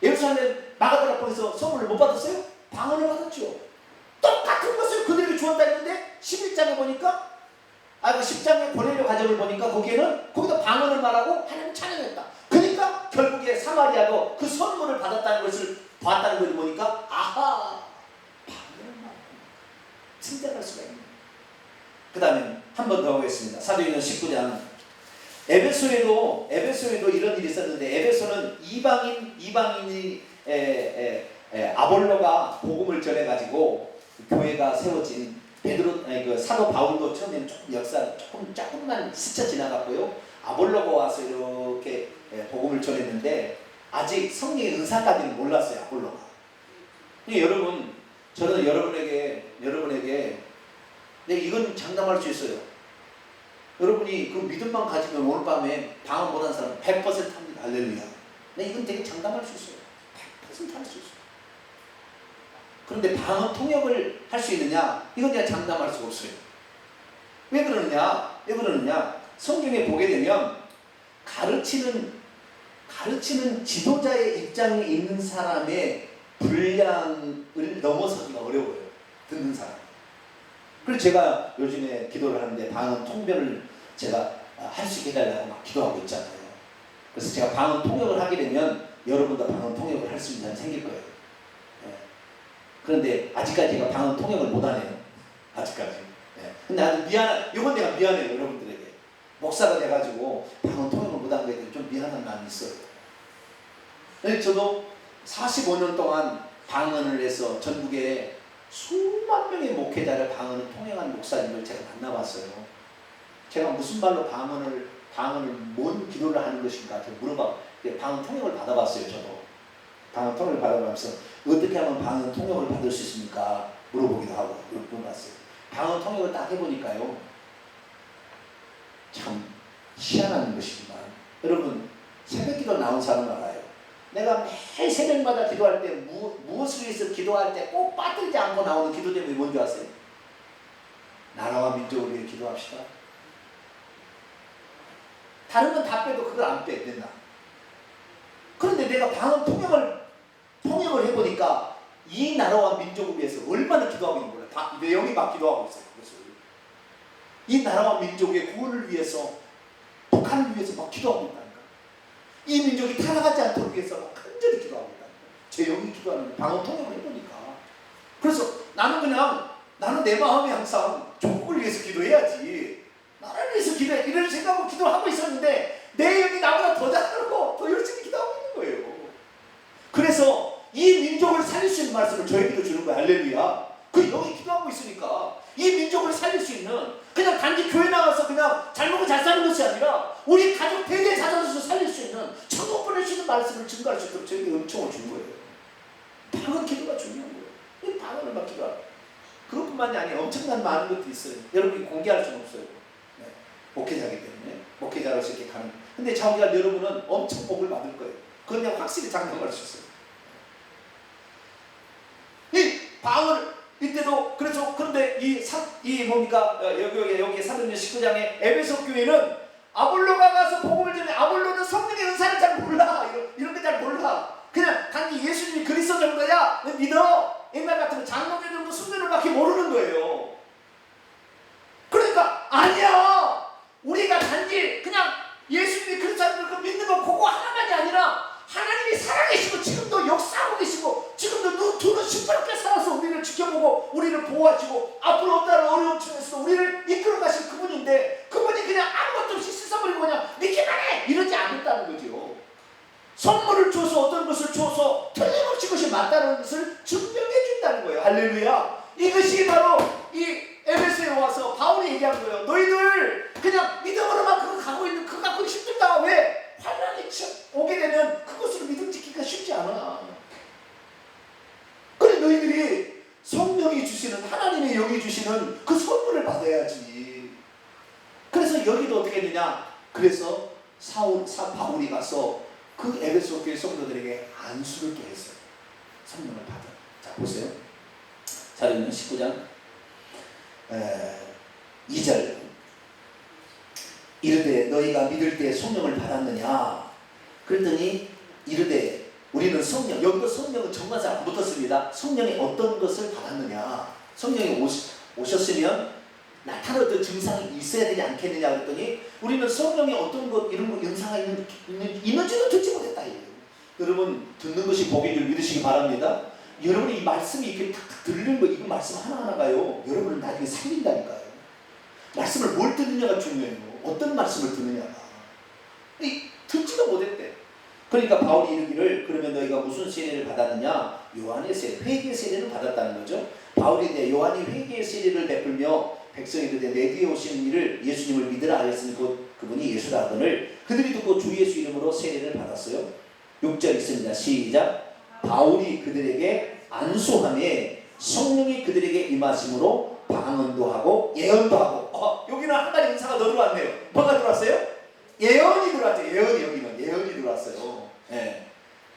예루살렘 마가다락방에서 선물을 못 받았어요? 방언을 받았죠. 똑같은 것을 그들에게 주었다 했는데 11장에 보니까, 그 10장의 고넬료 가정을 보니까 거기다 방언을 말하고 하나님 찬양했다. 그러니까 결국에 사마리아도 그 선물을 받았다는 것을 봤다는 것을 보니까 아하, 방언을 말하고 진짜할 수가 있네. 그 다음에 한 번 더 하겠습니다. 사도행전 19장. 에베소에도 이런 일이 있었는데, 에베소는 이방인이 아볼로가 복음을 전해가지고 교회가 세워진 베드로 아니 그 사도 바울도 처음에는 조금 역사 조금만 스쳐 지나갔고요. 아볼로가 와서 이렇게 복음을 전했는데 아직 성령의 은사까지는 몰랐어요. 아볼로가. 여러분, 저는 여러분에게 이건 장담할 수 있어요. 여러분이 그 믿음만 가지면 오늘 밤에 방언 못한 사람 100% 합니다. 할렐루야. 이건 되게 장담할 수 있어요. 100% 할 수 있어요. 그런데 방언 통역을 할 수 있느냐? 이건 내가 장담할 수가 없어요. 왜 그러느냐? 성경에 보게 되면 가르치는 지도자의 입장에 있는 사람의 분량을 넘어서기가 어려워요. 듣는 사람. 그래서 제가 요즘에 기도를 하는데 방언 통변을 제가 할 수 있게 해달라고 막 기도하고 있잖아요. 그래서 제가 방언 통역을 하게 되면 여러분도 방언 통역을 할 수 있는 사람이 생길 거예요. 그런데 아직까지 제가 방언 통역을 못하네요. 아직까지. 근데 아주 이건 내가 미안해요. 여러분들에게. 목사가 돼가지고 방언 통역을 못한 거에 좀 미안한 마음이 있어요. 저도 45년 동안 방언을 해서 전국에 수만 명의 목회자를 방언을 통역한 목사님을 제가 만나봤어요. 제가 무슨 말로 방언을 뭔 기도를 하는 것인가 물어봐. 방언 통역을 받아봤어요. 저도. 방언 통역을 받아보면서 어떻게 하면 방언 통역을 받을 수 있습니까? 물어보기도 하고 물어봤어요. 방언 통역을 딱 해보니까요. 참 희한한 것이지만 여러분 새벽기도 나온 사람 알아요. 내가 매일 새벽마다 기도할 때 무엇을 위해서 기도할 때 꼭 빠뜨리지 않고 나오는 기도 제목이 뭔지 아세요? 나라와 민족을 위해 기도합시다. 다른 건 다 빼도 그걸 안 빼. 맨날. 그런데 내가 방언 통역을 해보니까 이 나라와 민족을 위해서 얼마나 기도하고 있는 거예요. 내용이 막 기도하고 있어요. 그래서 이 나라와 민족의 구원을 위해서, 북한을 위해서 막 기도하고 있다니까. 이 민족이 타락하지 않도록 위해서 막 간절히 기도하고 있다니까. 제 영이 기도하는 방언 통역을 해보니까. 그래서 나는 내 마음이 항상 조국을 위해서 기도해야지. 나라를 위해서 기도해. 이런 생각으로 기도를 하고 있었는데 내 영이 나보다 더 잘하고 더 열심히 기도하고 있는 거예요. 그래서 이 민족을 살릴 수 있는 말씀을 저에게도 주는 거예요. 할렐루야. 그 영이 기도하고 있으니까 이 민족을 살릴 수 있는, 그냥 단지 교회 나가서 그냥 잘 먹고 잘 사는 것이 아니라 우리 가족 대대 자손을 살릴 수 있는, 천국 보낼 수 있는 말씀을 증거할 수 있도록 저에게 은총을 주는 거예요. 방언 기도가 중요한 거예요. 이 방언을 막 기도하고. 그것뿐만이 아니라 엄청난 많은 것도 있어요. 여러분이 공개할 수는 없어요. 목회자이기 때문에 목회자로서 이렇게 가는. 근데 자기가 여러분은 엄청 복을 받을 거예요. 그건 그냥 확실히 장담할 수 있어요. 이 방언을 이때도 그런데 여기 사도행전 19장에 에베소 교회는 아볼로가 가서 복음을 전해. 아볼로는 성령의 은사를 잘 몰라. 이런 거 잘 몰라. 그냥 단지 예수님이 그리스도 정도야 믿어. 옛날 같으면 장로교 정도 순전을 밖에 모르는 거예요. 그러니까 아니야. 우리가 단지 그냥 예수님이 그리스도를 믿는 거 그거 하나만이 아니라 하나님이 살아계시고 지금도 역사하고 계시고 지금도 두 눈 시퍼렇게 살아서 우리를 지켜보고 우리를 보호하시고 앞으로 온다는 어려움 중에서도 우리를 이끌어 가실 그분인데, 그분이 그냥 아무것도 없이 씻어버리고 그냥 믿기만 해 이러지 않았다는 거죠. 선물을 줘서 어떤 것을 줘서 틀림없이 그것이 맞다는 것을 증명해 준다는 거예요. 할렐루야. 이것이 바로 이 에베소에 와서 바울이 얘기한 거예요. 너희들 그냥 믿음으로만 그거 갖고 있는, 그거 갖고 힘들다. 왜? 환난이 오게 되면 그것으로 믿음 지키기가 쉽지 않아. 그래 너희들이 성령이 주시는, 하나님의 영이 주시는 그 선물을 받아야지. 그래서 여기도 어떻게 했느냐. 그래서 바울이 가서 그 에베소 교회 성도들에게 안수를 또 했어요. 성령을 받아. 자 보세요. 사도행전 19장 2절. 이르되 너희가 믿을 때 성령을 받았느냐. 그랬더니 이르되 우리는 성령, 여기도 성령은 정관사 안 붙었습니다. 성령이 어떤 것을 받았느냐. 성령이 오셨으면 나타나는 증상이 있어야 되지 않겠느냐 그랬더니 우리는 성령이 어떤 것, 이런 거 연상이 있는지도 듣지 못했다. 여러분 듣는 것이 복인 줄 믿으시기 바랍니다. 여러분이 이 말씀이 이렇게 탁탁 들리는 거, 이 말씀 하나하나가요 여러분을 나중에 살린다니까요. 말씀을 뭘 듣느냐가 중요해요. 어떤 말씀을 듣느냐가. 듣지도 못했대. 그러니까 바울이 이르기를 그러면 너희가 무슨 세례를 받았느냐? 요한의 세례, 회개의 세례를 받았다는 거죠. 바울이 이제 요한이 회개의 세례를 베풀며 백성이 그때 내 뒤에 오시는 이를 예수님을 믿으라 하였으니 그분이 예수라 하거늘 그들이 듣고 주 예수 이름으로 세례를 받았어요. 6절 있습니다. 시작. 바울이 그들에게 안수함에 성령이 그들에게 임하심으로 방언도 하고 예언도 하고 여기는 한 가지 인사가 더 들어왔네요. 뭐가 들어왔어요? 예언이 들어왔죠. 예언이 여기는 예언이 들어왔어요. 예.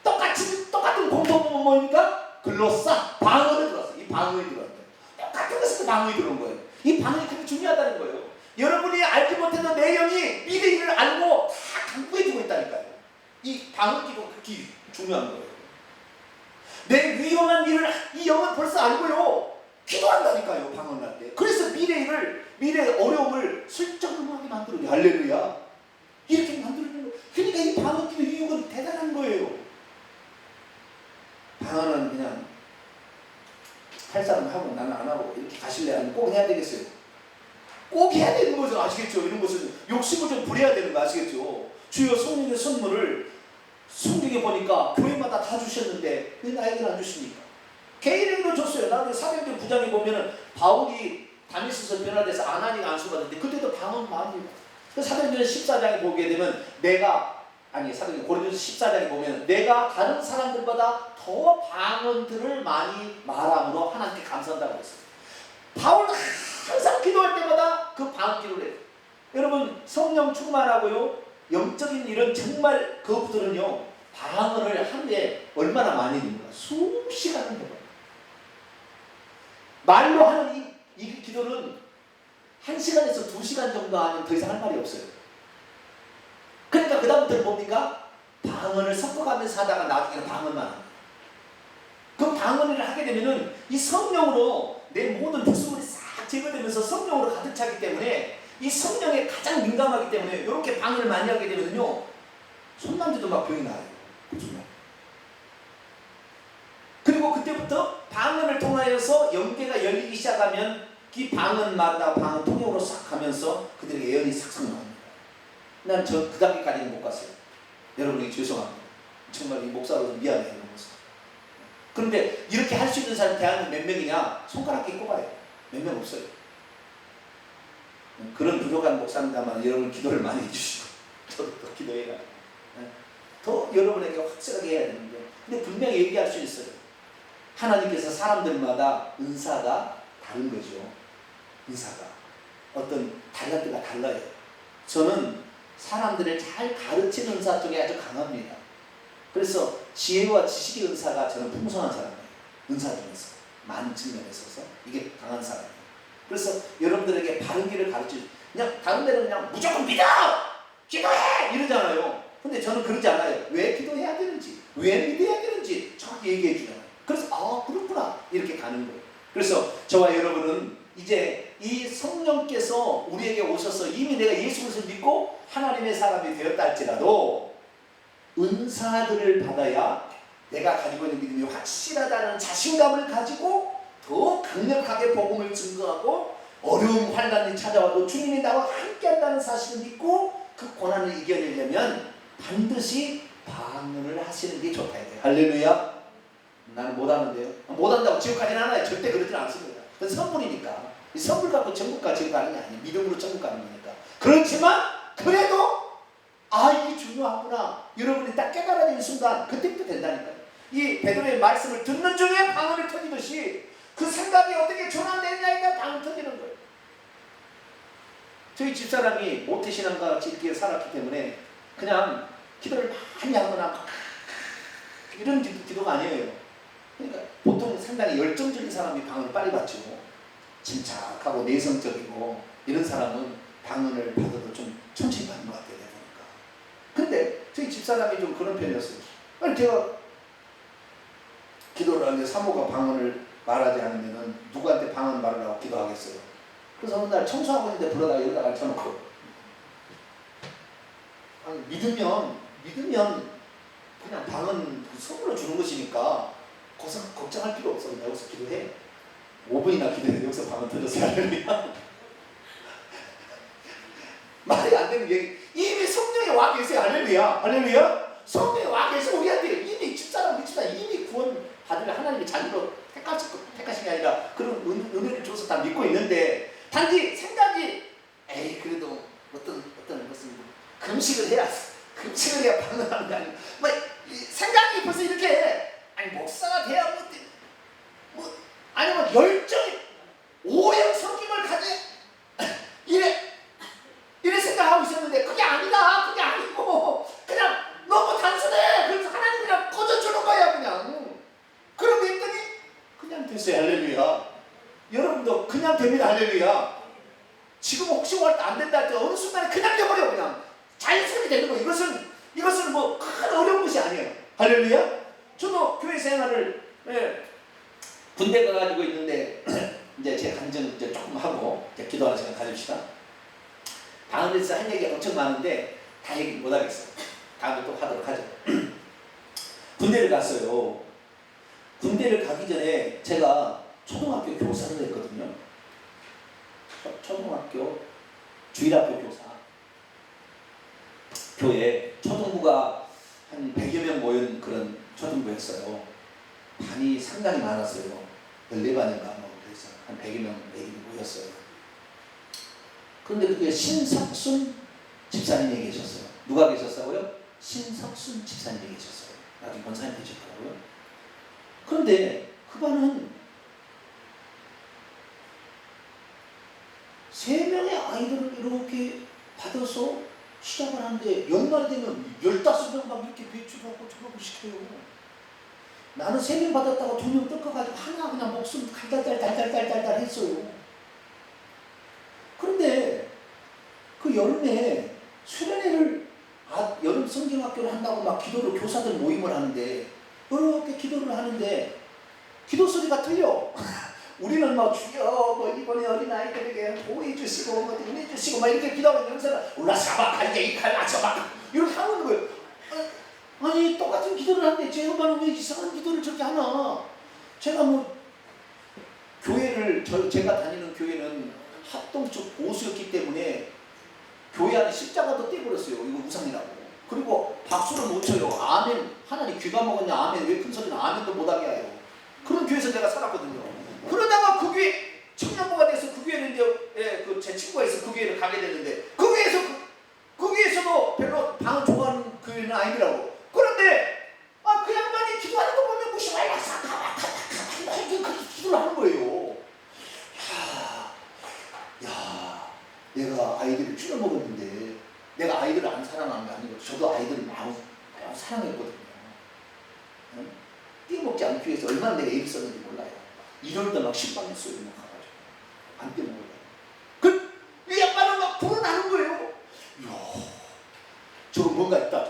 똑같은 공통점은 뭡니까? 글로사 방언이 들어왔어요. 이 방언이 들어왔어요. 똑같은 것은 방언이 들어온 거예요. 이 방언이 그렇게 중요하다는 거예요. 여러분이 알지 못했던 내용이 미래의 일을 알고 다 강구해주고 있다니까요. 이 방언 기도가 그렇게 중요한 거예요. 내 위험한 일을 이 영은 벌써 알고요. 기도한다니까요. 방언할 때. 그래서 미래의 어려움을 슬쩍 넘어가게 만들어요. 할렐루야. 이렇게 만들어주는 거예요. 그러니까 이 방언 기도 이유가 대단한 거예요. 방언은 그냥 할 사람 하고 나는 안 하고 이렇게 가실래? 아니면 꼭 해야 되겠어요? 꼭 해야 되는 거죠. 아시겠죠? 이런 것은 욕심을 좀 부려야 되는 거 아시겠죠? 주여 성령의 선물을 성경에 보니까 교회마다 다 주셨는데 왜 나에게는 안 주십니까? 개인에게도 줬어요. 나중에 사도행전 9장에 보면은 바울이 다메섹에서 변화돼서 아나니가 안수받았는데 그때도 방언 많이 해요. 그 사도행전 14장에 보게 되면 사도행전 고린도서 14장에 보면 내가 다른 사람들보다 더 방언들을 많이 말함으로 하나님께 감사한다고 했어요. 바울은 항상 기도할 때마다 그 방언 기도를 해요. 여러분 성령 충만하고요. 영적인 일은 정말 그것들은요 방언을 하루에 얼마나 많이 합니까? 수시간을 해봐요. 말로 하는 이 기도는 1시간에서 2시간 정도 하면 더 이상 할 말이 없어요. 그러니까 그 다음부터는 뭡니까? 방언을 섞어가면서 하다가 나중에는 방언만 합니다. 그 방언을 하게 되면은 이 성령으로 내 모든 불순물이 싹 제거되면서 성령으로 가득 차기 때문에 이 성령에 가장 민감하기 때문에 이렇게 방언을 많이 하게 되면요 손만져도 막 병이 나요. 그리고 그때부터 방언을 통하여서 영계가 열리기 시작하면 이 방언마다 방언 통역으로 싹 가면서 그들에게 예언이 싹싹 나옵니다. 난 그 단계까지는 못 갔어요. 여러분에게 죄송합니다. 정말 이 목사로서 미안해요. 이런 모습. 그런데 이렇게 할 수 있는 사람 대한민국 몇 명이냐? 손가락에 꼽아요. 몇 명 없어요. 그런 부족한 목사입니다만 여러분 기도를 많이 해주시고 저도 더 기도해야 더 여러분에게 확실하게 해야 되는데 근데 분명히 얘기할 수 있어요. 하나님께서 사람들마다 은사가 다른 거죠. 은사가 어떤 달란트가 달라요. 저는 사람들을 잘 가르치는 은사 쪽에 아주 강합니다. 그래서 지혜와 지식의 은사가 저는 풍성한 사람이에요. 은사 중에서 많은 측면에 있어서 이게 강한 사람이에요. 그래서 여러분들에게 바른 길을 가르치죠. 그냥 다른 데는 그냥 무조건 믿어! 기도해! 이러잖아요. 근데 저는 그러지 않아요. 왜 기도해야 되는지, 왜 믿어야 되는지 정확히 얘기해 주잖아요. 그래서 그렇구나 이렇게 가는 거예요. 그래서 저와 여러분은 이제 이 성령께서 우리에게 오셔서 이미 내가 예수 그리스도를 믿고 하나님의 사람이 되었다 할지라도 은사들을 받아야 내가 가지고 있는 믿음이 확실하다는 자신감을 가지고 더 강력하게 복음을 증거하고 어려움 환난이 찾아와도 주님이 나와 함께한다는 사실을 믿고 그 고난을 이겨내려면 반드시 방언을 하시는 게 좋다 이거예요. 할렐루야. 나는 못하는데요. 못한다고 지옥 가진 않아요. 절대 그러진 않습니다. 그건 선물이니까. 이 선물 갖고 천국 가지고 가는 게 아니에요. 믿음으로 천국 가는 거니까. 그렇지만 그래도 이게 중요하구나. 여러분이 딱 깨달아지는 순간 그때부터 된다니까요. 이 베드로의 말씀을 듣는 중에 방언이 터지듯이 그 생각이 어떻게 전환되느냐에 따라 방언이 터지는 거예요. 저희 집사람이 모태신앙과 같이 이렇게 살았기 때문에 그냥 기도를 많이 하거나 이런 기도가 아니에요. 그러니까 보통 상당히 열정적인 사람이 방언을 빨리 받죠. 침착하고 내성적이고 이런 사람은 방언을 받아도 좀 천천히 받는 것 같아요. 보니까. 근데 저희 집사람이 좀 그런 편이었어요. 아니 제가 기도를 하는데 사모가 방언을 말하지 않으면 누구한테 방언 말하라고 기도하겠어요. 그래서 어느 날 청소하고 있는데 불러다가 여기다가 앉혀놓고 믿으면 그냥 방언 선물로 주는 것이니까 걱정할 필요 없어. 여기서 기도해. 5분이나 기도해. 여기서 방언 터졌어요. 할렐루야. 말이 안 되는 얘기. 이미 성령이 와 계세요. 할렐루야. 할렐루야. 성령이 와 계셔 우리한테 이미 집사람 이미 구원 받으려 하나님이 자기로 택하신 게 아니라 그런 은혜를 줘서 다 믿고 있는데 단지 생각이 에이 그래도 어떤 무슨 금식을 해야 반응하는 게 아니고 뭐 생각이 벌써 이렇게 아니 목사가 돼야 뭐 아니면 열정이 오형 성김을 가지 이래 생각하고 있었는데 그게 아니다. 그게 아니고 그냥 너무 단순해. 그래서 하나님 그냥 꺼져주는 거야 그냥. 그러고 했더니 그냥 됐어요. 할렐루야. 여러분도 그냥 됩니다. 할렐루야. 지금 혹시 안 된다 할 때 어느 순간에 그냥 돼버려 그냥 자연스럽게 되는 거예요. 이것은 뭐 큰 어려운 것이 아니에요. 할렐루야. 저도 교회 생활을 군대 가가지고 있는데 이제 제 간증 이제 조금 하고 이제 기도하는 시간 가집시다. 다음에서 할 얘기가 엄청 많은데 다 얘기 못 하겠어요. 다음에 또 하도록 하죠. 군대를 갔어요. 군대를 가기 전에 제가 초등학교 교사를 했거든요. 초등학교 주일학교 교사. 교회 초등부가 한 100여 명 모인 그런 초등부였어요. 반이 상당히 많았어요. 14반인가 뭐 그래서 한 100여 명 모였어요. 그런데 그게 신석순 집사님이 계셨어요. 누가 계셨어요? 신석순 집사님이 계셨어요. 나중에 권사님 되셨더라고요. 그런데 그 반은 3명의 아이들을 이렇게 받아서 시작을 하는데 연말이 되면 15명 막 이렇게 배출하고 저러고 시켜요. 나는 3명 받았다가 2명 뜯어가지고 하나 그냥 목숨 달달달 했어요. 그런데 그 여름에 수련회를 여름 성경학교를 한다고 막 기도를 교사들 모임을 하는데 이렇게 기도를 하는데 기도 소리가 틀려. 우리는 뭐 주여 뭐 이번에 어린아이들에게 보호해 주시고 뭐 은혜 주시고 막 이렇게 기도하면 여기서는 울라사바칼게 이칼라사바 이렇게 하는 거예요. 아니 똑같은 기도를 하는데 제 엄마는 왜 이상한 기도를 저렇게 하나. 제가 뭐 교회를 제가 다니는 교회는 합동적 보수였기 때문에 교회 안에 십자가도 떼버렸어요. 이거 우상이라고. 그리고 박수를 못 쳐요. 아멘. 하나님 귀가 먹었냐 아멘. 왜 큰 소리는 아멘도 못하게 해요. 그런 교회에서 내가 살았거든요. 그러다가 그 교회 청년부가 돼서 그 교회는 이제 제 친구가 있어 그 교회를 가게 됐는데 그 교회에서도 별로 방을 좋아하는 교회는 아니더라고. 그런데 그 양반이 기도하는 거 보면 무시말라사 그렇게 기도를 하는 거예요. 야, 내가 아이들을 줄여 먹었는데 내가 아이들을 안 사랑하는 게 아니고 저도 아이들을 마음 사랑했거든요. 떼먹지 않기 위해서 얼마나 내가 애를 썼는지 몰라요. 이럴때 막 신방했어요. 막 가가지고 안 떼먹으려고. 이 양반은 막 불어나는 거예요. 이야, 저거 뭔가 있다.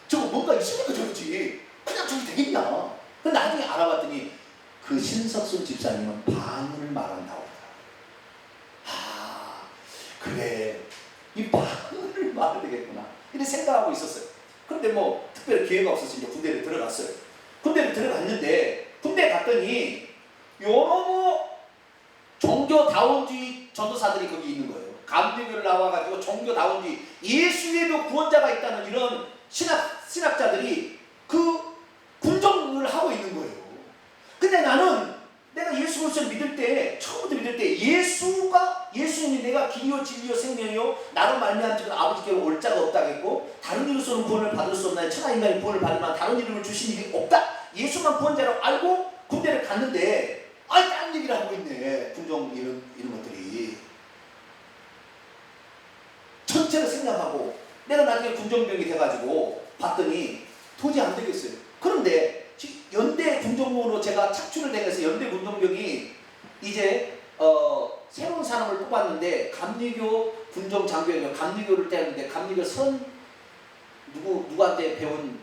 저거 뭔가 있으니까 저러지. 그냥 저기 되겠냐. 근데 나중에 알아봤더니 그 신석순 집사님은 방언을 말한다고 하더라고요. 그래 이 방언을 말해야 되겠구나 이렇게 생각하고 있었어요. 그런데 뭐 특별히 기회가 없어서 이제 군대를 들어갔어요. 군대를 들어갔는데 군대 갔더니 여러 종교다원주의 전도사들이 거기 있는 거예요. 감리교를 나와가지고 종교다원주의 예수에도 구원자가 있다는 이런 신학자들이 그 군종을 하고 있는 거예요. 근데 나는 내가 예수 그리스도를 믿을 때 처음부터 믿을 때 예수님이 내가 길이요 진리요 생명이요 나로 말미암아 지금 아버지께로 올 자가 없다겠고 다른 이로서는 구원을 받을 수 없나요? 천하 인간이 구원을 받으면 다른 이름을 주신 일이 없다. 예수만 구원자라고 알고 군대를 갔는데 다른 얘기를 하고 있네. 군종 이런 것들이 전체를 생각하고 내가 나중에 군종병이 돼가지고 봤더니 도저히 안 되겠어요. 그런데 연대 군종으로 제가 착출을 되면서 연대 군종병이 이제 새로운 사람을 뽑았는데 감리교 군종 장교예요. 감리교를 때렸는데 감리교 누구한테 배운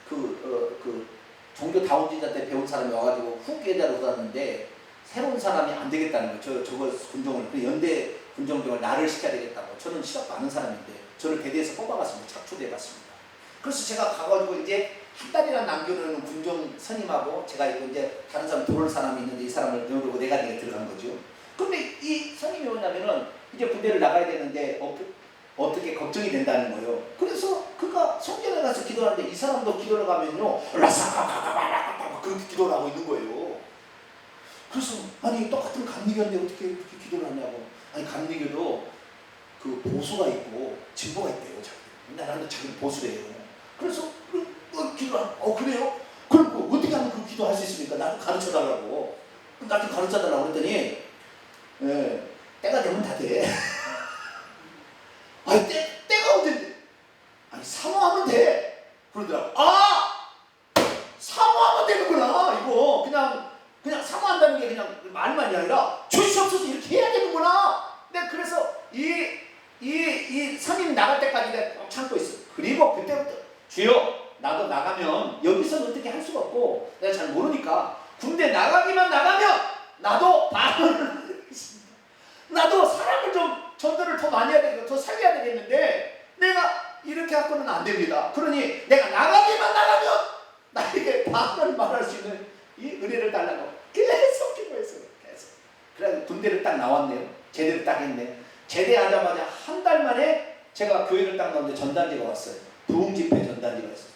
그 종교다원주의자한테 배운 사람이 와가지고 후계자로 갔는데 새로운 사람이 안 되겠다는 거예요. 저거 군종을 연대 군종병을 나를 시켜야 되겠다고. 저는 실업도 아는 사람인데 저를 대대에서 뽑아갔습니다. 착출돼갔습니다. 그래서 제가 가가지고 이제 한 달이나 남겨놓은 군종 선임하고 제가 있고 이제 다른 사람 들어올 사람이 있는데 이 사람을 넣으려고 내가 들어간 거죠. 근데 이 선임이 뭐냐면은 이제 군대를 나가야 되는데 어떻게 걱정이 된다는 거예요. 그래서 그가 내가 성전에 가서 기도하는데 이 사람도 기도를 가면요 라사가가가가가가 그렇게 기도를 하고 있는 거예요. 그래서 아니 똑같은 감리교인데 어떻게 그렇게 기도를 하냐고. 아니 감리교도 그 보수가 있고 진보가 있대요. 나라는 자기는 보수래요. 그래서 기도를 그래요? 그럼 어떻게 하면 그 기도할 수 있습니까? 나도 가르쳐 달라고. 나도 가르쳐 달라고 그랬더니 때가 되면 다 돼. 아니 때가 언젠데? 아니 사모하면 돼. 그러더라고. 사모하면 되는구나. 이거 그냥 사모한다는 게 그냥 말만이 아니라 주시옵소서 이렇게 해야 되는구나. 내가 그래서 이 선임 나갈 때까지 내가 꼭 참고 있어. 그리고 그때부터 주여 나도 나가면 여기서는 어떻게 할 수가 없고 내가 잘 모르니까 군대 나가기만 나가면 나도 반응을 하겠습니다. 나도 사람을 좀 전도를 더 많이 해야 되고 더 살려야 되겠는데 내가 이렇게 갖고는 안 됩니다. 그러니 내가 나가기만 나가면 나에게 반응을 말할 수 있는 이 은혜를 달라고 계속 기도했어요. 계속. 그래서 군대를 딱 나왔네요. 제대를 딱 했네. 제대하자마자 한 달 만에 제가 교회를 딱 나왔는데 전단지가 왔어요. 부흥집회 전단지가 왔어요.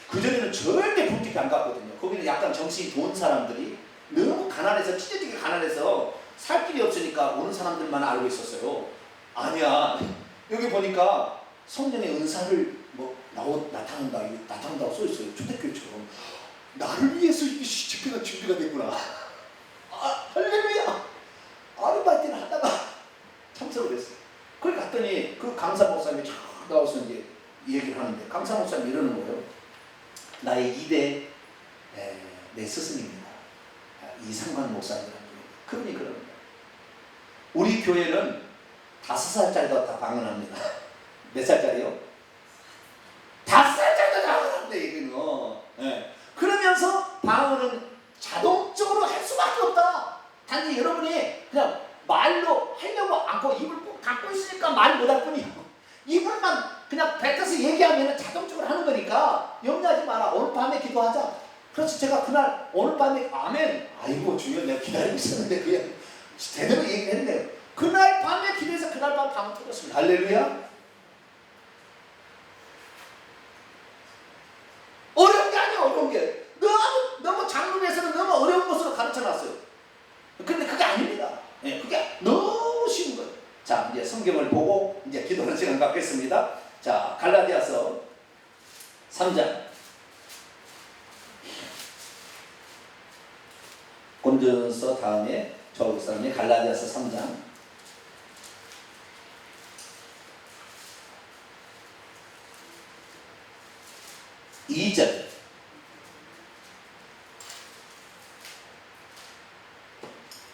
그전에는 절대 부흥집회 안 갔거든요. 거기는 약간 정신이 좋은 사람들이 너무 가난해서 찢어지게 가난해서 살 길이 없으니까 오는 사람들만 알고 있었어요. 아니야. 여기 보니까 성령의 은사를 나타난다고 써있어요. 초대교회처럼. 나를 위해서 이 집회가 준비가 됐구나. 할렐루야. 아르바이트를 하다가 참석을 했어요. 거기 갔더니 그 강사 목사님이 쫙 나와서 이제 얘기를 하는데 강사 목사님이 이러는 거예요. 나의 2대 내 스승입니다. 이상관 목사님이라는 분이. 그분이 그럽니다. 우리 교회는 5살짜리도 다 방언합니다. 몇 살짜리요? 5살짜리도 다 방언한대 이거는. 그러면서 방언은 자동적으로 할 수밖에 없다. 단지 여러분이 그냥 말로 하려고 않고 입을 꼭 갖고 있으니까 말 못할 뿐이에요. 입을만 그냥 뱉어서 얘기하면 자동적으로 하는 거니까 염려하지 마라. 오늘 밤에 기도하자. 그래서 제가 그날 오늘 밤에 아멘. 아이고 주여 내가 기다리고 있었는데 그냥 제대로 얘기했네요. 그날 밤에 기도해서 그날 밤 방언 터졌습니다. 할렐루야. 어려운 게 아니야. 어려운 게 너무 장로에서는 너무 어려운 것으로 가르쳐놨어요. 근데 그게 아닙니다. 그게 너무 쉬운 거예요. 자, 이제 성경을 보고 이제 기도하는 시간 갖겠습니다. 자, 갈라디아서 3장. 고린도전서 다음에 저기 사람이 갈라디아서 3장. 2절.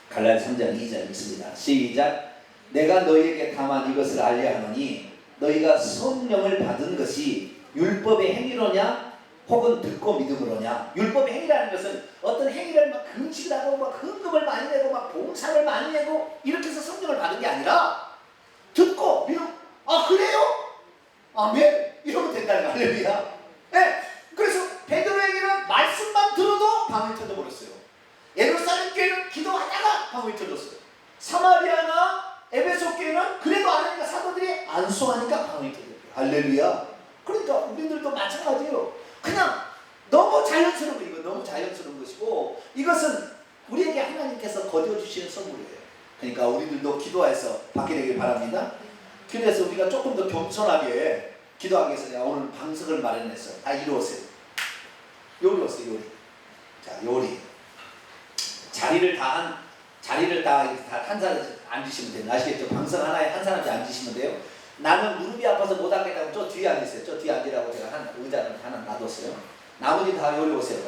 갈라디아서 3장 2절 읽습니다. 시작. 내가 너희에게 다만 이것을 알려 하노니 너희가 성령을 받은 것이 율법의 행위로냐 혹은 듣고 믿음으로냐. 율법의 행위라는 것은 어떤 행위를 막 금식을 하고 막 헌금을 많이 내고 막 봉사를 많이 내고 이렇게 해서 성령을 받은 게 아니라 듣고 믿음. 그래요? 아멘. 이러면 된다는 거예요. 할렐루야. 그래서 베드로에게는 말씀만 들어도 방언이 터져버렸어요. 예루살렘 교회는 기도하다가 방언이 터졌어요. 사마리아나 에베소 교회는 그래도 안 하니까 사도들이 안수하니까 방언이 터졌어요. 할렐루야. 그러니까 우리들도 마찬가지예요. 그냥 너무 자연스러운 거, 이거 너무 자연스러운 것이고 이것은 우리에게 하나님께서 거두어 주시는 선물이에요. 그러니까 우리들도 기도해서 받게 되길 바랍니다. 그래서 우리가 조금 더 겸손하게 기도하기 위해서 내가 오늘 방석을 마련했어요. 다 이리 오세요. 요리 오세요. 요리. 자, 요리. 자리를 다 한 사람 앉으시면 돼요. 아시겠죠? 방석 하나에 한 사람씩 앉으시면 돼요. 나는 무릎이 아파서 못 앉겠다고 저 뒤에 앉으세요. 저 뒤에 앉으라고 제가 한 의자를 하나 놔뒀어요. 나머지 다 요리 오세요.